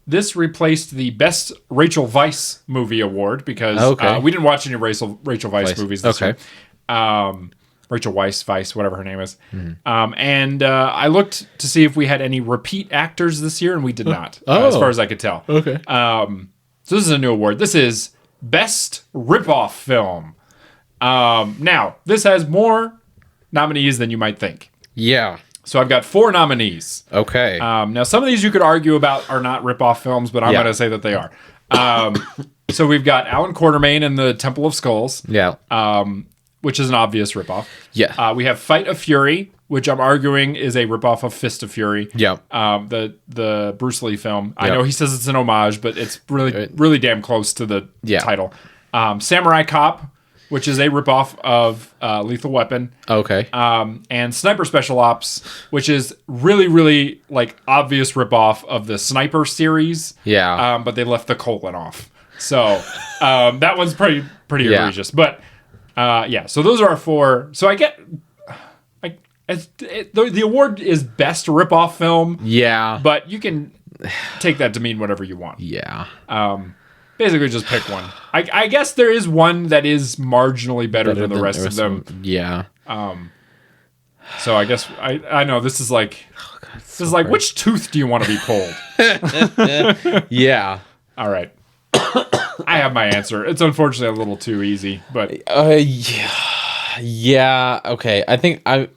This replaced the Best Rachel Weisz Movie Award because we didn't watch any Rachel Weisz movies this year. Rachel Weisz, whatever her name is. And I looked to see if we had any repeat actors this year, and we did not, as far as I could tell. Okay. So this is a new award. This is Best Ripoff Film. Now, this has more nominees than you might think. Yeah. So I've got 4 nominees. Okay. Now, some of these you could argue about are not ripoff films, but I'm going to say that they are. So we've got Alan Quartermain and the Temple of Skulls. Yeah. Which is an obvious ripoff. Yeah. We have Fight of Fury, which I'm arguing is a ripoff of Fist of Fury. Yeah. The Bruce Lee film. Yep. I know he says it's an homage, but it's really damn close to the title. Samurai Cop, which is a ripoff of Lethal Weapon. Okay. And Sniper Special Ops, which is really, really like obvious ripoff of the Sniper series. Yeah. But they left the colon off. So that one's pretty egregious. But so those are our 4. So I get the award is best ripoff film. Yeah. But you can take that to mean whatever you want. Yeah. Basically just pick one. I guess there is one that is marginally better than the rest of them. Yeah. So I guess I know this is like which tooth do you want to be pulled? Yeah. All right. I have my answer. It's unfortunately a little too easy, but yeah. Okay. I think I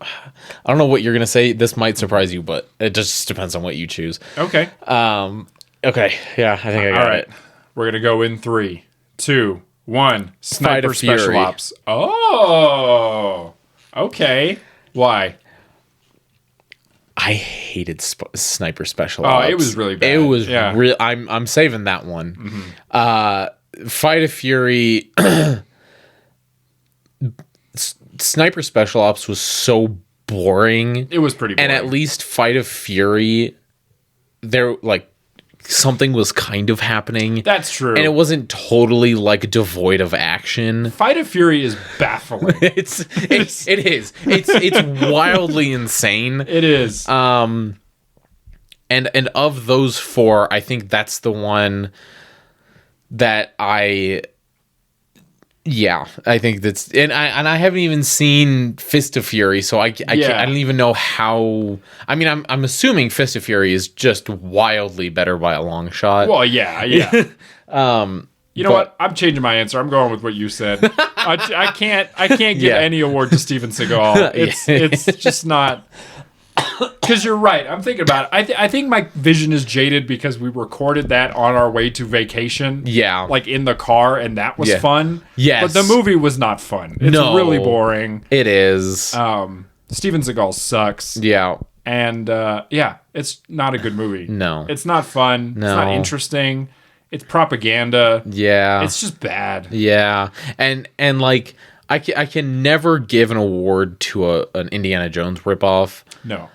don't know what you're gonna say. This might surprise you, but it just depends on what you choose. Okay. Okay. Yeah. I think I got All right. it. We're gonna go in 3, 2, 1. Sniper Special Fury. Ops. Oh. Okay. Why? I hated Sniper Special Ops. Oh, it was really bad. It was real. I'm saving that one. Mm-hmm. Fight of Fury. Sniper Special Ops was so boring. It was pretty boring. And at least Fight of Fury, there something was kind of happening. That's true. And it wasn't totally devoid of action. Fight of Fury is baffling. It is. It's wildly insane. It is. And of those 4, I think that's the one that I think that's and I haven't even seen Fist of Fury, so I don't even know how. I mean, I'm assuming Fist of Fury is just wildly better by a long shot. Well, yeah. You know what? I'm changing my answer. I'm going with what you said. I can't give any award to Steven Seagal. It's just not. Because you're right. I'm thinking about it. I think my vision is jaded because we recorded that on our way to vacation. Yeah. In the car, and that was fun. Yes. But the movie was not fun. It's really boring. It is. Steven Seagal sucks. Yeah. And, it's not a good movie. No. It's not fun. No. It's not interesting. It's propaganda. Yeah. It's just bad. Yeah. And I can never give an award to an Indiana Jones ripoff. No.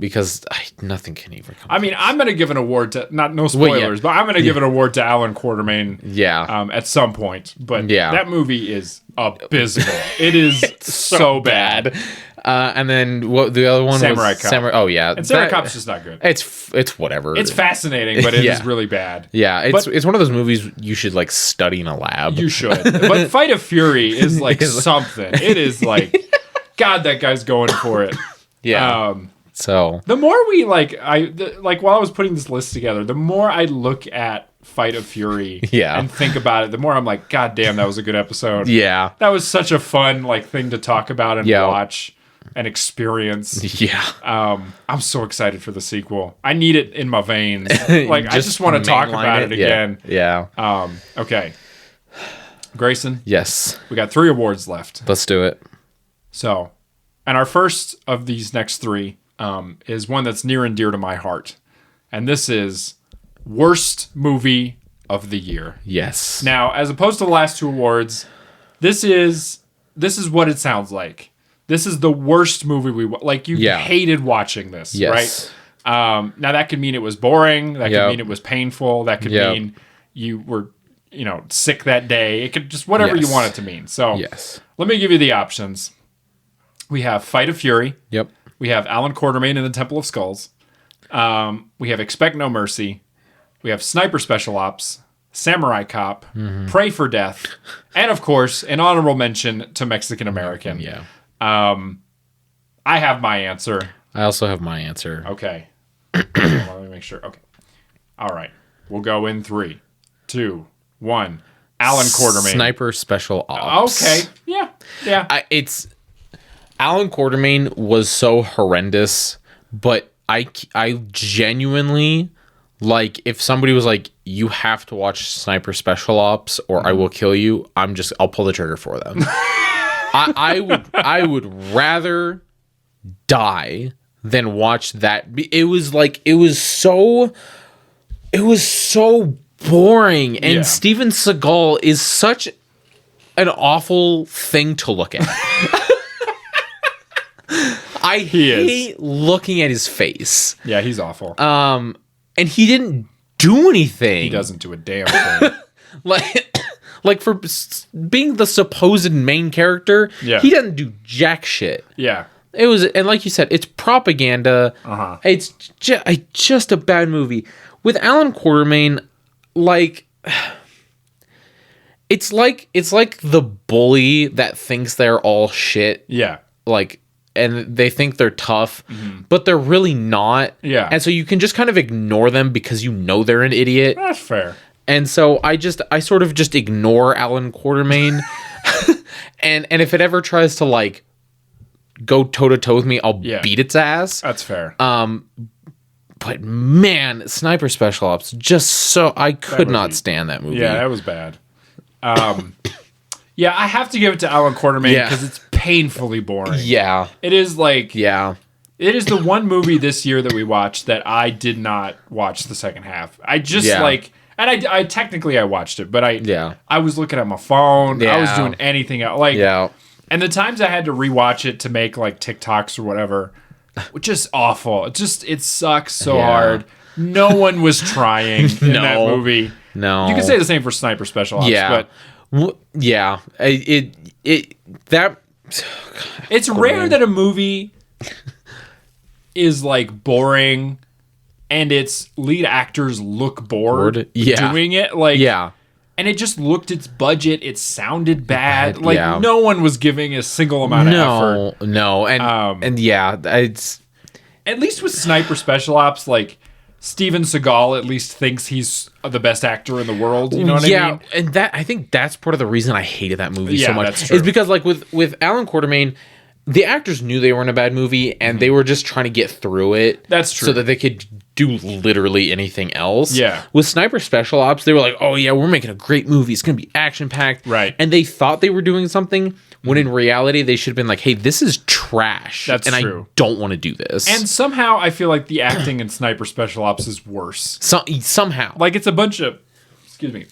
Because nothing can even come. I mean, I'm going to give an award to no spoilers, but I'm going to give an award to Alan Quartermain. Yeah. At some point, but that movie is abysmal. It is so bad. And then what the other one Samurai was Cop. Oh yeah, and Samurai Cop's just not good. It's whatever. It's fascinating, but it is really bad. Yeah, it's one of those movies you should study in a lab. You should. But Fight of Fury is something. It is God, that guy's going for it. Yeah. So the more we while I was putting this list together, the more I look at Fight of Fury and think about it, the more I'm like, God damn, that was a good episode. Yeah. That was such a fun thing to talk about and watch and experience. Yeah. I'm so excited for the sequel. I need it in my veins. I just want to talk about it again. Yeah. Okay. Grayson. Yes. We got 3 awards left. Let's do it. So, and our first of these next 3 is one that's near and dear to my heart. And this is Worst Movie of the Year. Yes. Now, as opposed to the last 2 awards, this is what it sounds like. This is the worst movie you hated watching this, right? Now that could mean it was boring. That could mean it was painful. That could mean you were sick that day. It could just whatever you want it to mean. So let me give you the options. We have Fight of Fury. Yep. We have Alan Quartermain in the Temple of Skulls. We have Expect No Mercy. We have Sniper Special Ops, Samurai Cop, Pray for Death, and of course, an honorable mention to Mexican American. Yeah. I have my answer. I also have my answer. Okay. Let me make sure. Okay. All right. We'll go in 3, 2, 1. Alan Quartermain. Sniper Special Ops. Okay. Yeah. Alan Quartermain was so horrendous, but I genuinely, like, if somebody was like, you have to watch Sniper Special Ops or I will kill you, I'll pull the trigger for them. I would rather die than watch that. It was so boring, and Steven Seagal is such an awful thing to look at. I hate looking at his face. Yeah, he's awful. And he didn't do anything. He doesn't do a damn thing. like for being the supposed main character, he doesn't do jack shit. Yeah. It was, and like you said, it's propaganda. It's just a bad movie. With Alan Quartermain, it's like the bully that thinks they're all shit. Yeah. And they think they're tough, but they're really not. Yeah. And so you can just kind of ignore them because you know they're an idiot. That's fair. And so I sort of just ignore Alan Quartermain. and if it ever tries to go toe to toe with me, I'll beat its ass. That's fair. But man, Sniper Special Ops, I could not stand that movie. Yeah, that was bad. Yeah, I have to give it to Alan Quartermain because it's painfully boring. Yeah. It is it is the one movie this year that we watched that I did not watch the second half. I just and I technically I watched it, but I was looking at my phone. I was doing anything else. And the times I had to rewatch it to make TikToks or whatever, which is awful. It sucks so hard. No one was trying in that movie. No. You can say the same for Sniper Special Ops, but it's rare that a movie is boring and its lead actors look bored doing it. And it just looked its budget. It sounded bad. No one was giving a single amount of effort. No. And it's at least with Sniper Special Ops, Steven Seagal at least thinks he's the best actor in the world. You know what I mean? Yeah, and I think that's part of the reason I hated that movie so much. That's true. Is because with Alan Quartermain, the actors knew they were in a bad movie and they were just trying to get through it. That's true. So that they could do literally anything else. Yeah. With Sniper Special Ops, they were like, oh yeah, we're making a great movie. It's going to be action-packed. Right. And they thought they were doing something when in reality they should have been like, hey, this is trash. That's true. I don't want to do this. And somehow I feel like the acting in Sniper Special Ops is worse. Somehow. It's a bunch of,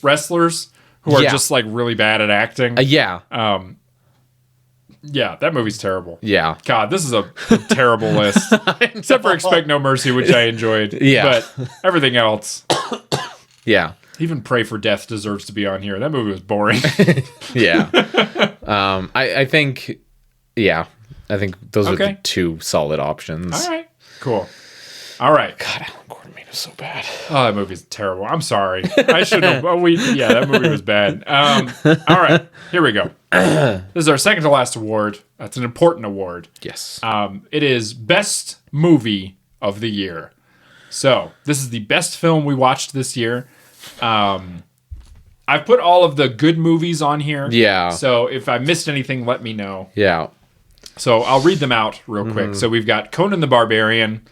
wrestlers who are just really bad at acting. Yeah, that movie's terrible. Yeah. God, this is a terrible list. Except for Expect No Mercy, which I enjoyed. Yeah. But everything else. Yeah. Even Pray for Death deserves to be on here. That movie was boring. Yeah. I think those are the two solid options. All right. Cool. All right. God, Alan Quartermain is so bad. Oh, that movie's terrible. I'm sorry. I shouldn't have. That movie was bad. All right. Here we go. This is our second to last award. That's an important award. Yes. It is Best Movie of the Year. So, this is the best film we watched this year. I've put all of the good movies on here. Yeah. So, if I missed anything, let me know. Yeah. So, I'll read them out real quick. So, we've got Conan the Barbarian,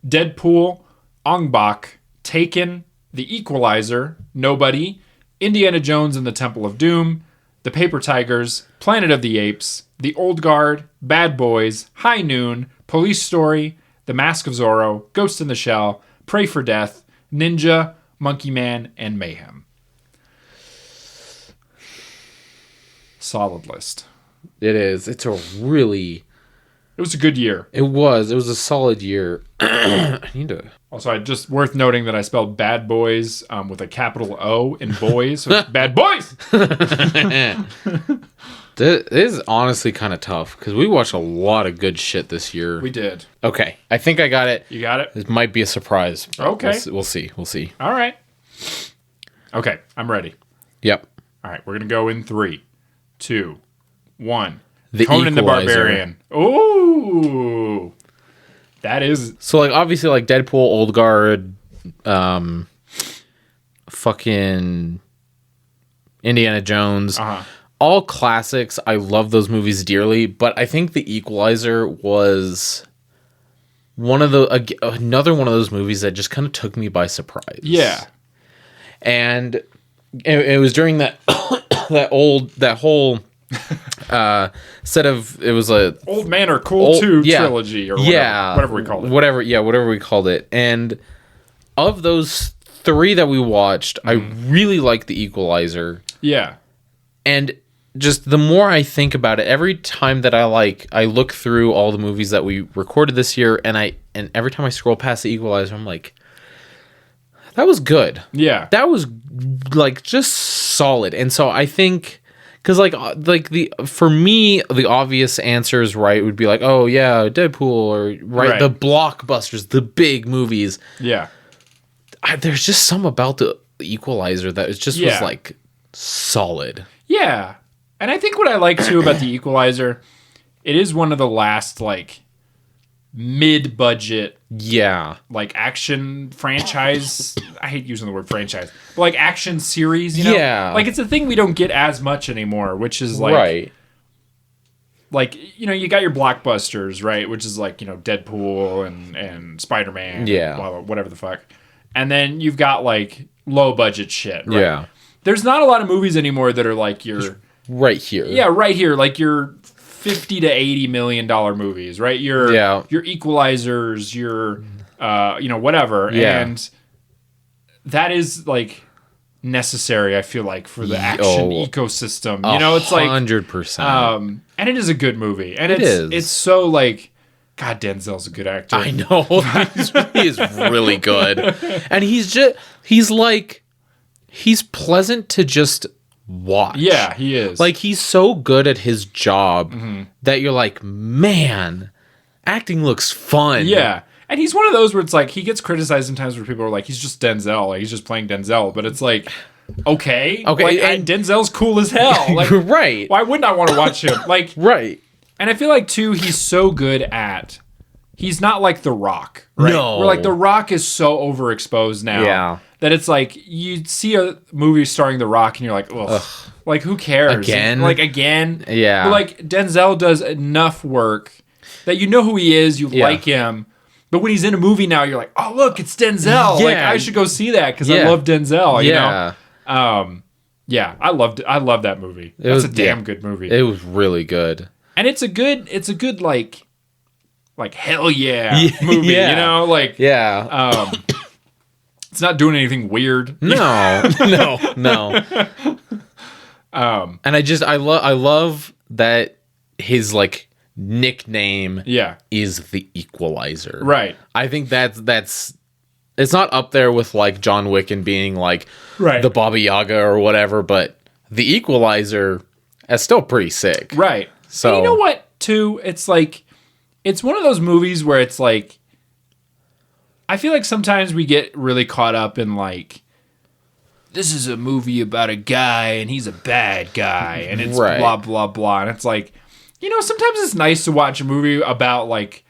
Deadpool, Ong Bak, Taken, The Equalizer, Nobody, Indiana Jones and the Temple of Doom, The Paper Tigers, Planet of the Apes, The Old Guard, Bad Boys, High Noon, Police Story, The Mask of Zorro, Ghost in the Shell, Pray for Death, Ninja, Monkey Man, and Mayhem. Solid list. It is. It's a really It was a good year. It was a solid year. I need to. Also, just worth noting that I spelled Bad Boys with a capital O in boys. So it's Bad Boys! This is honestly kind of tough because we watched a lot of good shit this year. We did. Okay. I think I got it. You got it? This might be a surprise. Okay. We'll see. We'll see. All right. Okay, I'm ready. Yep. All right, we're going to go in 3, 2, 1. The Conan the Equalizer. Barbarian. Ooh. That is... So, like, obviously, like, Deadpool, Old Guard, fucking Indiana Jones. All classics. I love those movies dearly, but I think The Equalizer was another one of those movies that just kind of took me by surprise. Yeah. And it was during that that whole set of, it was a Old Man Are Cool 2 trilogy or whatever we called it. Whatever we called it. And of those 3 that we watched, I really like The Equalizer. Yeah. And just the more I think about it, every time that I look through all the movies that we recorded this year, and every time I scroll past The Equalizer, I'm like, that was good. Yeah. That was like just solid. And so I think, because for me, the obvious answers, right, would be like, oh yeah, Deadpool, or right. The blockbusters, the big movies. Yeah. There's just some about The Equalizer that was like solid. Yeah. And I think what I like too about The Equalizer, it is one of the last like mid-budget like action franchise. I hate using the word franchise, but like action series, you know? Yeah. Like it's a thing we don't get as much anymore, which is like right. Like, you know, you got your blockbusters, right? Which is like, you know, Deadpool and Spider-Man, yeah, blah, blah, whatever the fuck. And then you've got like low budget shit, right? Yeah. There's not a lot of movies anymore that are like your right here. Yeah, right here, like your $50 to $80 million movies, right? Your Equalizers, your you know, whatever. Yeah. And that is like necessary, I feel like, for the action ecosystem. You know, it's like 100%. and it is a good movie. And it's so like, God, Denzel's a good actor. I know. He is really good. And he's pleasant to just watch. Yeah, he is. Like, he's so good at his job that you're like, man, acting looks fun. Yeah. And he's one of those where it's like, he gets criticized sometimes where people are like, he's just Denzel. Like, he's just playing Denzel. But it's like, okay. Like, and Denzel's cool as hell. Like, right. Why wouldn't I want to watch him? Like, right. And I feel like, too, he's so good at... He's not like The Rock, right? No. Where, like, The Rock is so overexposed now. Yeah. That it's like, you see a movie starring The Rock and you're like, ugh. Like, who cares? Again? Like, again? Yeah. But, like, Denzel does enough work that you know who he is, you like him. But when he's in a movie now, you're like, oh, look, it's Denzel. Yeah. Like, I should go see that because I love Denzel, you know? Yeah, I loved that movie. That's a damn good movie. It was really good. And it's a good like hell yeah movie, you know? Like, it's not doing anything weird. No. And I love that his like nickname is The Equalizer. Right. I think that's it's not up there with like John Wick and being like the Baba Yaga or whatever, but The Equalizer is still pretty sick. Right. So, and you know what, too? It's like, it's one of those movies where it's like, I feel like sometimes we get really caught up in like, this is a movie about a guy and he's a bad guy and it's blah, blah, blah. And it's like, you know, sometimes it's nice to watch a movie about like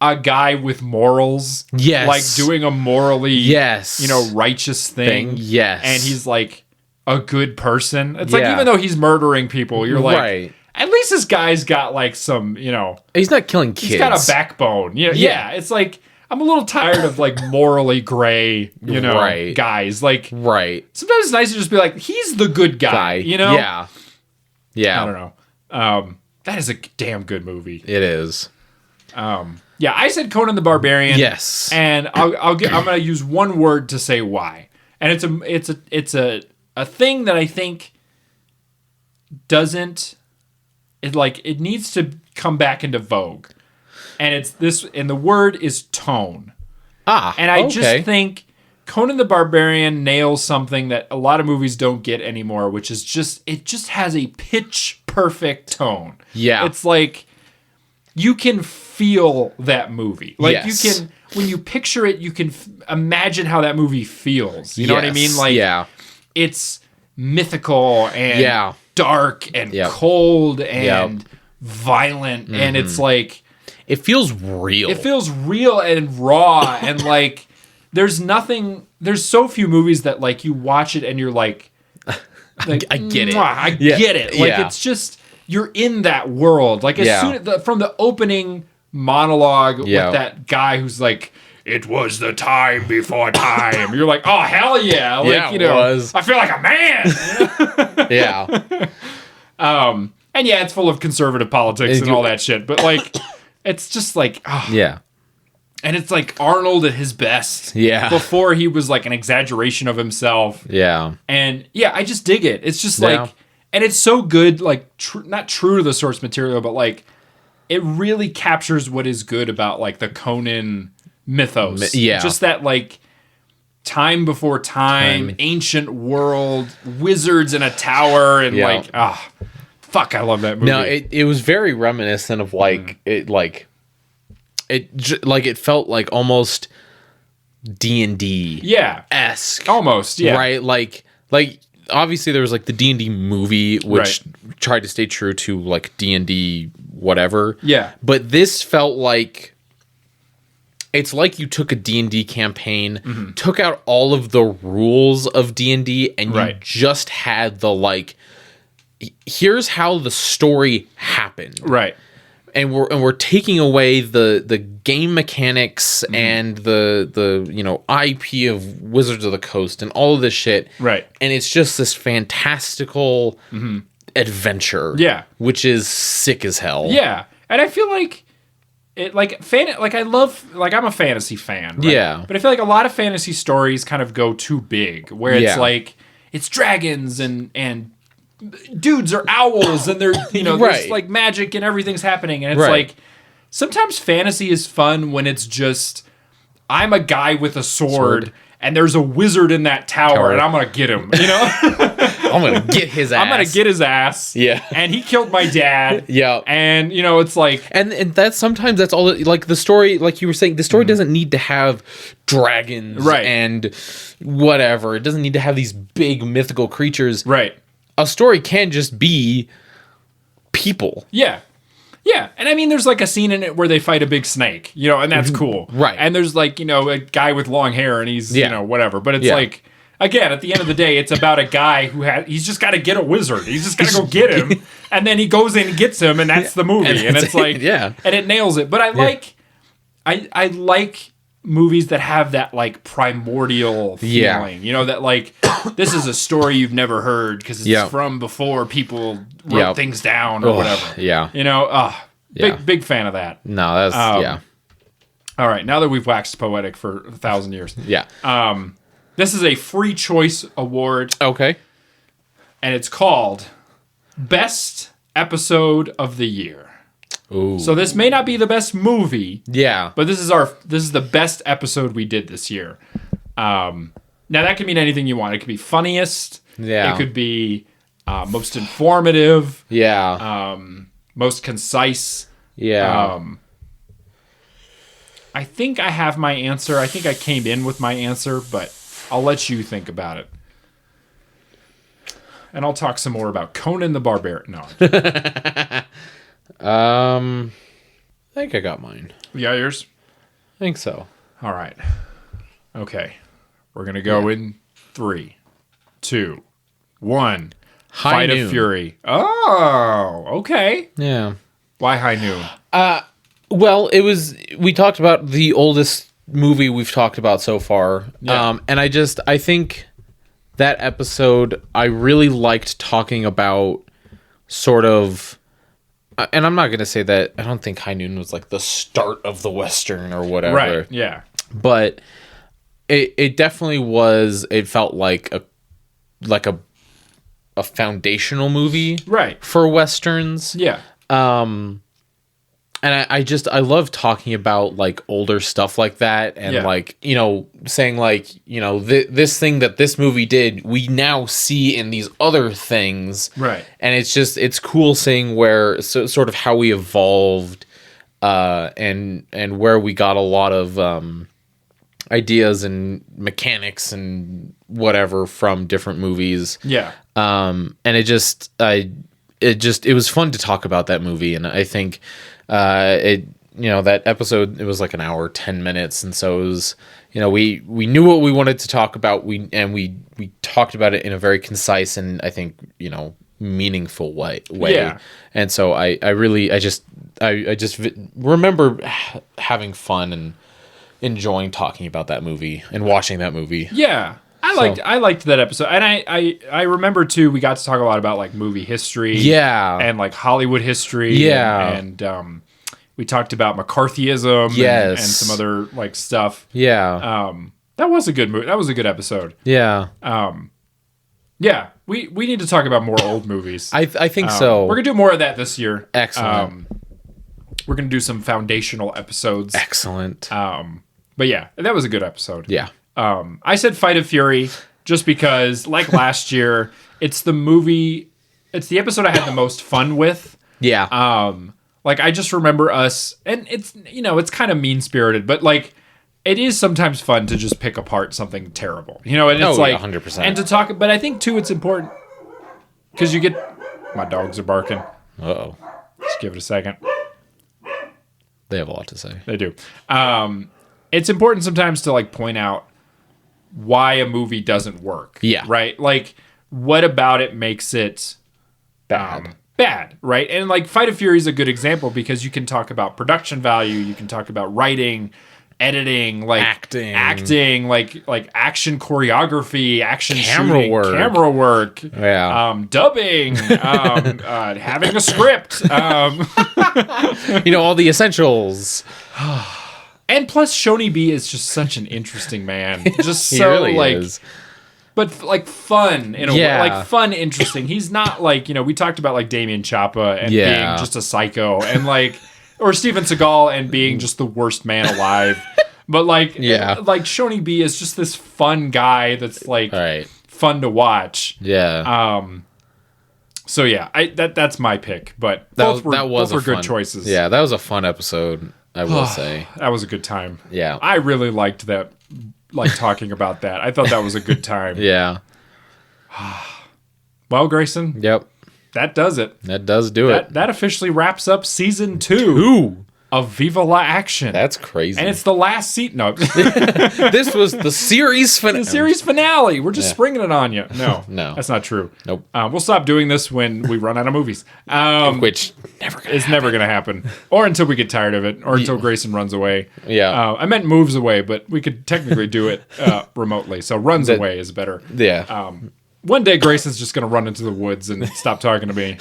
a guy with morals. Yes. Like doing a morally, you know, righteous thing. Yes. And he's like a good person. It's like, even though he's murdering people, you're like, at least this guy's got like some, you know, he's not killing kids. He's got a backbone. You know, it's like, I'm a little tired of like morally gray, you know, guys. Like, sometimes it's nice to just be like, he's the good guy, you know? Yeah. I don't know. That is a damn good movie. It is. Yeah, I said Conan the Barbarian. Yes. And I'm going to use one word to say why. And it's a thing that I think doesn't, it needs to come back into vogue. And it's this, and the word is tone. Ah, and I just think Conan the Barbarian nails something that a lot of movies don't get anymore, which is it just has a pitch perfect tone. Yeah. It's like you can feel that movie. Like you can, when you picture it, you can imagine how that movie feels. You know what I mean? Like it's mythical and dark and cold and violent. And it's like, it feels real. It feels real and raw. And like, there's so few movies that like you watch it and you're like I get it. I get it. Like it's just, you're in that world. Like as soon from the opening monologue with that guy who's like, it was the time before time. You're like, oh hell yeah. Like, it was. I feel like a man. Yeah. And yeah, it's full of conservative politics and all that shit. But like, it's just like, and it's like Arnold at his best. Yeah. Before he was like an exaggeration of himself. Yeah. And yeah, I just dig it. It's just like, and it's so good, like not true to the source material, but like it really captures what is good about like the Conan mythos. Just that like time before time, ancient world, wizards in a tower, and like, fuck, I love that movie. No, it was very reminiscent of like it felt like almost D&D esque, almost, right? Like obviously there was like the D&D movie, which tried to stay true to like D&D whatever. Yeah, but this felt like it's like you took a D&D campaign, took out all of the rules of D&D, and you just had the like, here's how the story happened, right? And we're taking away the game mechanics and the IP of Wizards of the Coast and all of this shit, right? And it's just this fantastical adventure, which is sick as hell, And I feel like it, I'm a fantasy fan, right? But I feel like a lot of fantasy stories kind of go too big, where it's like it's dragons and dudes are owls and they're there's like magic and everything's happening, and it's like sometimes fantasy is fun when it's just I'm a guy with a sword. And there's a wizard in that tower. And I'm gonna get him, I'm gonna get his ass. I'm gonna get his ass. Yeah. And he killed my dad. And it's like, and that's sometimes that's all like the story, like you were saying, the story doesn't need to have dragons and whatever. It doesn't need to have these big mythical creatures. Right. A story can just be people. Yeah. And I mean, there's like a scene in it where they fight a big snake, and that's cool. Right. And there's like, a guy with long hair and he's, whatever. But it's like, again, at the end of the day, it's about a guy he's just got to get a wizard. He's just got to go get him. And then he goes in and gets him, and that's the movie. And it's like, and it nails it. But I like movies that have that like primordial feeling, that like this is a story you've never heard because it's from before people wrote things down or whatever. Big fan of that. No, that's all right, now that we've waxed poetic for 1,000 years, this is a free choice award, and it's called Best Episode of the Year. Ooh. So this may not be the best movie, but this is the best episode we did this year. Now that can mean anything you want. It could be funniest. It could be most informative. Most concise. I think I have my answer. I think I came in with my answer, but I'll let you think about it. And I'll talk some more about Conan the Barbarian. No. I think I got mine. You got yours? I think so. All right. Okay. We're going to go in 3, 2, 1. High Fight Noon. of Fury. Oh, okay. Yeah. Why High Noon? Well, we talked about the oldest movie we've talked about so far. And I think that episode, I really liked talking about sort of, and I'm not going to say that, I don't think High Noon was like the start of the Western or whatever. Right, yeah. But it definitely was, it felt like a foundational movie. Right. For Westerns. Yeah. And I love talking about like older stuff like that, and like, you know, saying like, you know, this thing that this movie did, we now see in these other things, right? And it's cool seeing where sort of how we evolved, and where we got a lot of ideas and mechanics and whatever from different movies. Yeah. And it was fun to talk about that movie, and I think that episode, it was like an hour 10 minutes, and so it was, you know, we knew what we wanted to talk about, we talked about it in a very concise and I think, you know, meaningful way. Yeah. And so I just remember having fun and enjoying talking about that movie and watching that movie. Yeah. I liked that episode, and I remember too. We got to talk a lot about like movie history, and like Hollywood history, and we talked about McCarthyism, and some other like stuff. Yeah, that was a good movie. That was a good episode. Yeah, we need to talk about more old movies. I think so. We're gonna do more of that this year. Excellent. We're gonna do some foundational episodes. Excellent. But yeah, that was a good episode. Yeah. I said Fight of Fury just because, like last year, it's the episode I had the most fun with. Yeah. Like I just remember us, and it's, you know, it's kind of mean-spirited, but like it is sometimes fun to just pick apart something terrible, you know, and it's like 100%. And to talk, but I think too it's important because you get, my dogs are barking. Uh-oh. Just give it a second. They have a lot to say. They do. It's important sometimes to like point out why a movie doesn't work. Yeah. Right? Like, what about it makes it bad, right? And like Fight of Fury is a good example because you can talk about production value, you can talk about writing, editing, like acting, like action choreography, action camera work, yeah, dubbing, having a script, you know, all the essentials. And plus, Shoney B is just such an interesting man. Just so really like, is. But like fun in a way, like fun, interesting. He's not like, you know, we talked about like Damien Chapa and being just a psycho, and like, or Steven Seagal and being just the worst man alive. But like, like Shoney B is just this fun guy that's like fun to watch. Yeah. So yeah, that's my pick. But both were good choices. Yeah, that was a fun episode, I will say. That was a good time. Yeah. I really liked that, like talking about that. I thought that was a good time. Yeah. Well, Grayson. Yep. That does it. That does do it. That officially wraps up season 2 of Viva La Action. That's crazy. And it's the last seat. No. This was the series finale. The series finale. We're just springing it on you. No. No. That's not true. Nope. We'll stop doing this when we run out of movies. Which never going to happen. Or until we get tired of it. Or until Grayson runs away. Yeah. I meant moves away, but we could technically do it remotely. So runs away is better. Yeah. One day Grayson's just going to run into the woods and stop talking to me.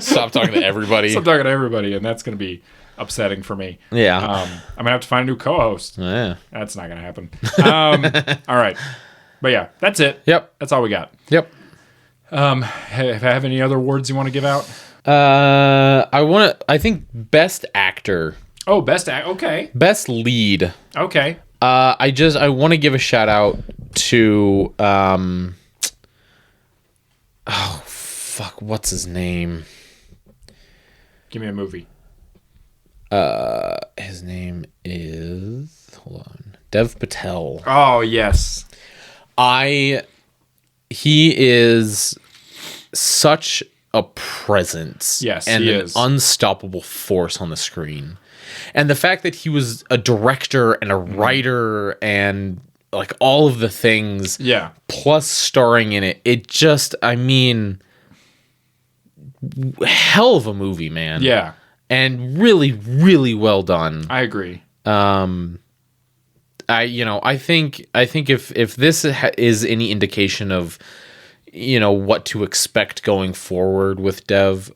Stop talking to everybody. Stop talking to everybody, and that's going to be upsetting for me. Yeah. I'm going to have to find a new co-host. Yeah. That's not going to happen. All right. But yeah, that's it. Yep. That's all we got. Yep. Have any other awards you want to give out? I think best actor. Oh, okay. Best lead. Okay. I want to give a shout out to oh fuck, what's his name? Give me a movie. His name is, hold on, Dev Patel. Oh yes. He is such a presence. Yes, and he an is. Unstoppable force on the screen. And the fact that he was a director and a writer and like all of the things, plus starring in it just, I mean, hell of a movie, man. Yeah. And really, really well done. I agree. I think if this is any indication of, you know, what to expect going forward with Dev,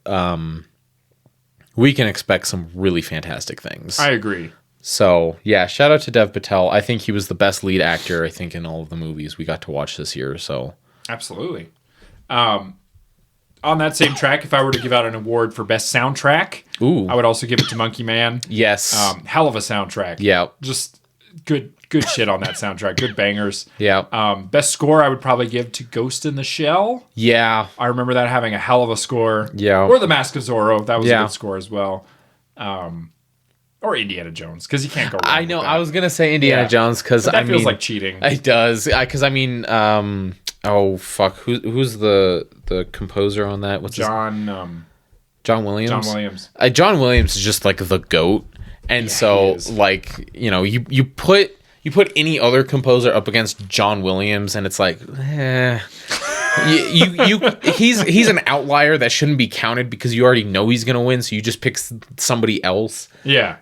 we can expect some really fantastic things. I agree. So, yeah, shout out to Dev Patel. I think he was the best lead actor, I think, in all of the movies we got to watch this year. So, absolutely. on that same track, if I were to give out an award for best soundtrack, I would also give it to Monkey Man. Yes. Hell of a soundtrack. Yeah. Just good shit on that soundtrack. Good bangers. Yeah. Best score I would probably give to Ghost in the Shell. Yeah. I remember that having a hell of a score. Yeah. Or The Mask of Zorro. That was a good score as well. Or Indiana Jones, because you can't go wrong. I know. I was gonna say Indiana Jones because that feels like cheating. It does. Because oh fuck, who's the composer on that? What's John Williams? John Williams. John Williams is just like the GOAT, and so like you put any other composer up against John Williams, and it's like, he's an outlier that shouldn't be counted because you already know he's gonna win, so you just pick somebody else. Yeah.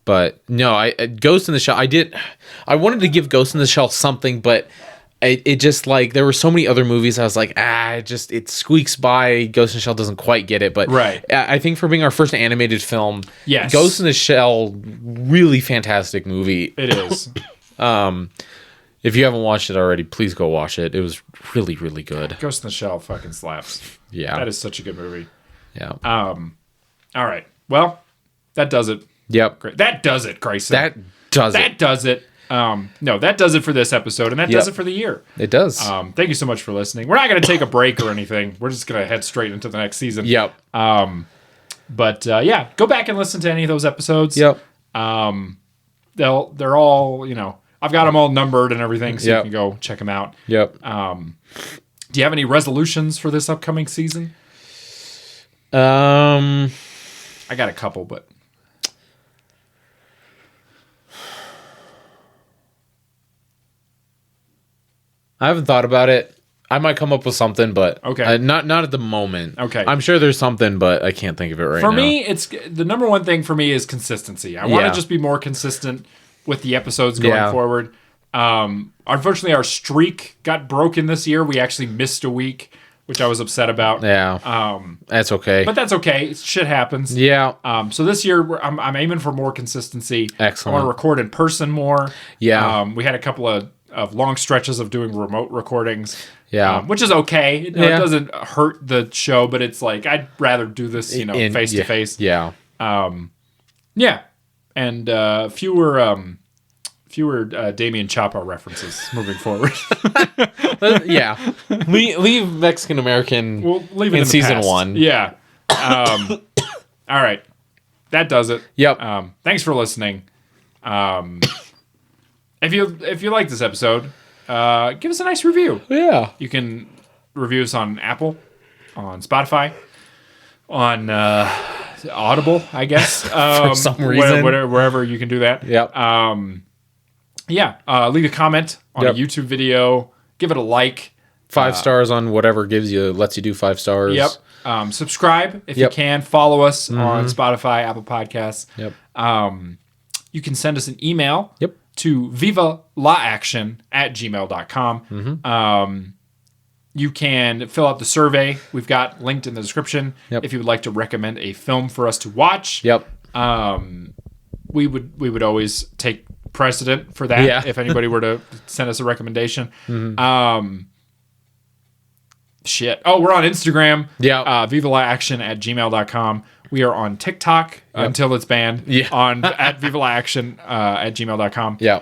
But no, Ghost in the Shell. I wanted to give Ghost in the Shell something, but it just like there were so many other movies. I was like, it squeaks by. Ghost in the Shell doesn't quite get it, but right. I think for being our first animated film, yes, Ghost in the Shell, really fantastic movie. It is. If you haven't watched it already, please go watch it. It was really, really good. Ghost in the Shell fucking slaps. Yeah, that is such a good movie. Yeah. All right. Well, that does it. Yep. Great. That does it, Grayson. That does it. No, that does it for this episode, and that does it for the year. It does. Thank you so much for listening. We're not going to take a break or anything. We're just going to head straight into the next season. Yep. But yeah, go back and listen to any of those episodes. Yep. They're all, I've got them all numbered and everything, so you can go check them out. Yep. Do you have any resolutions for this upcoming season? I got a couple, but I haven't thought about it. I might come up with something, but okay, not at the moment. Okay, I'm sure there's something, but I can't think of it right now. For me, it's the number one thing for me is consistency. I want to just be more consistent with the episodes going forward. Unfortunately, our streak got broken this year. We actually missed a week, which I was upset about. Yeah. That's okay. But that's okay. Shit happens. Yeah. So this year, I'm aiming for more consistency. Excellent. I want to record in person more. Yeah. We had a couple of long stretches of doing remote recordings. Yeah. Which is okay. It doesn't hurt the show, but it's like, I'd rather do this, face to face. Yeah. Yeah. And fewer Damien Chapa references moving forward. Yeah. Leave Mexican American leave it in season past. 1. Yeah. All right. That does it. Yep. Thanks for listening. If you like this episode, give us a nice review. Yeah. You can review us on Apple, on Spotify, on Audible, I guess. For some reason. Wherever you can do that. Yep. Leave a comment on a YouTube video. Give it a like. 5 stars on whatever lets you do 5 stars. Yep. Subscribe if you can. Follow us on Spotify, Apple Podcasts. Yep. You can send us an email. Yep. To vivalaaction@gmail.com. You can fill out the survey we've got linked in the description. Yep. If you would like to recommend a film for us to watch. Yep. We would always take precedent for that if anybody were to send us a recommendation. Shit. Oh, we're on Instagram. Yeah. vivalaaction@gmail.com. We are on TikTok until it's banned. Yeah. At vivalaaction@gmail.com. Yeah.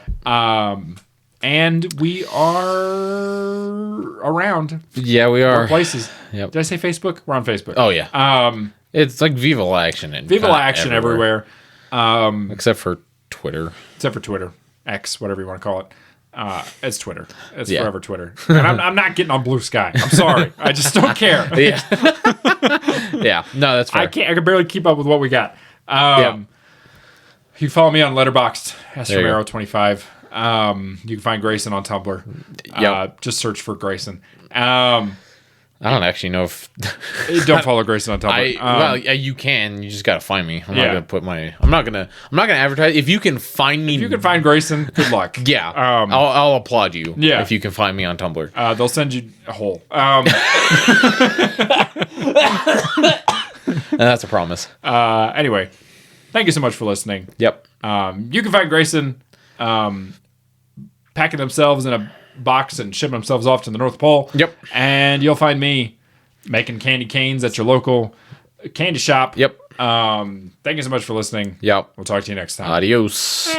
And we are around. Yeah, we are. More places. Yep. Did I say Facebook? We're on Facebook. Oh yeah. It's like Viva La Action and Viva La Action everywhere. Except for Twitter. Except for Twitter. X, whatever you want to call it. It's Twitter. It's forever Twitter. And I'm not getting on Blue Sky. I'm sorry. I just don't care. Yeah. Yeah. No, that's fair. I can barely keep up with what we got. You can follow me on Letterboxd, Romero25. You can find Grayson on Tumblr. Just search for Grayson. I don't actually know if don't follow Grayson on Tumblr. You can. You just gotta find me. I'm not gonna put my. I'm not gonna advertise. If you can find me, if you can find Grayson, good luck. Yeah. I'll applaud you. Yeah. If you can find me on Tumblr, they'll send you a hole. And that's a promise. Anyway, thank you so much for listening. Yep. You can find Grayson packing themselves in a box and shipping themselves off to the North Pole. Yep. And you'll find me making candy canes at your local candy shop. Yep. Thank you so much for listening. Yep. We'll talk to you next time. Adios.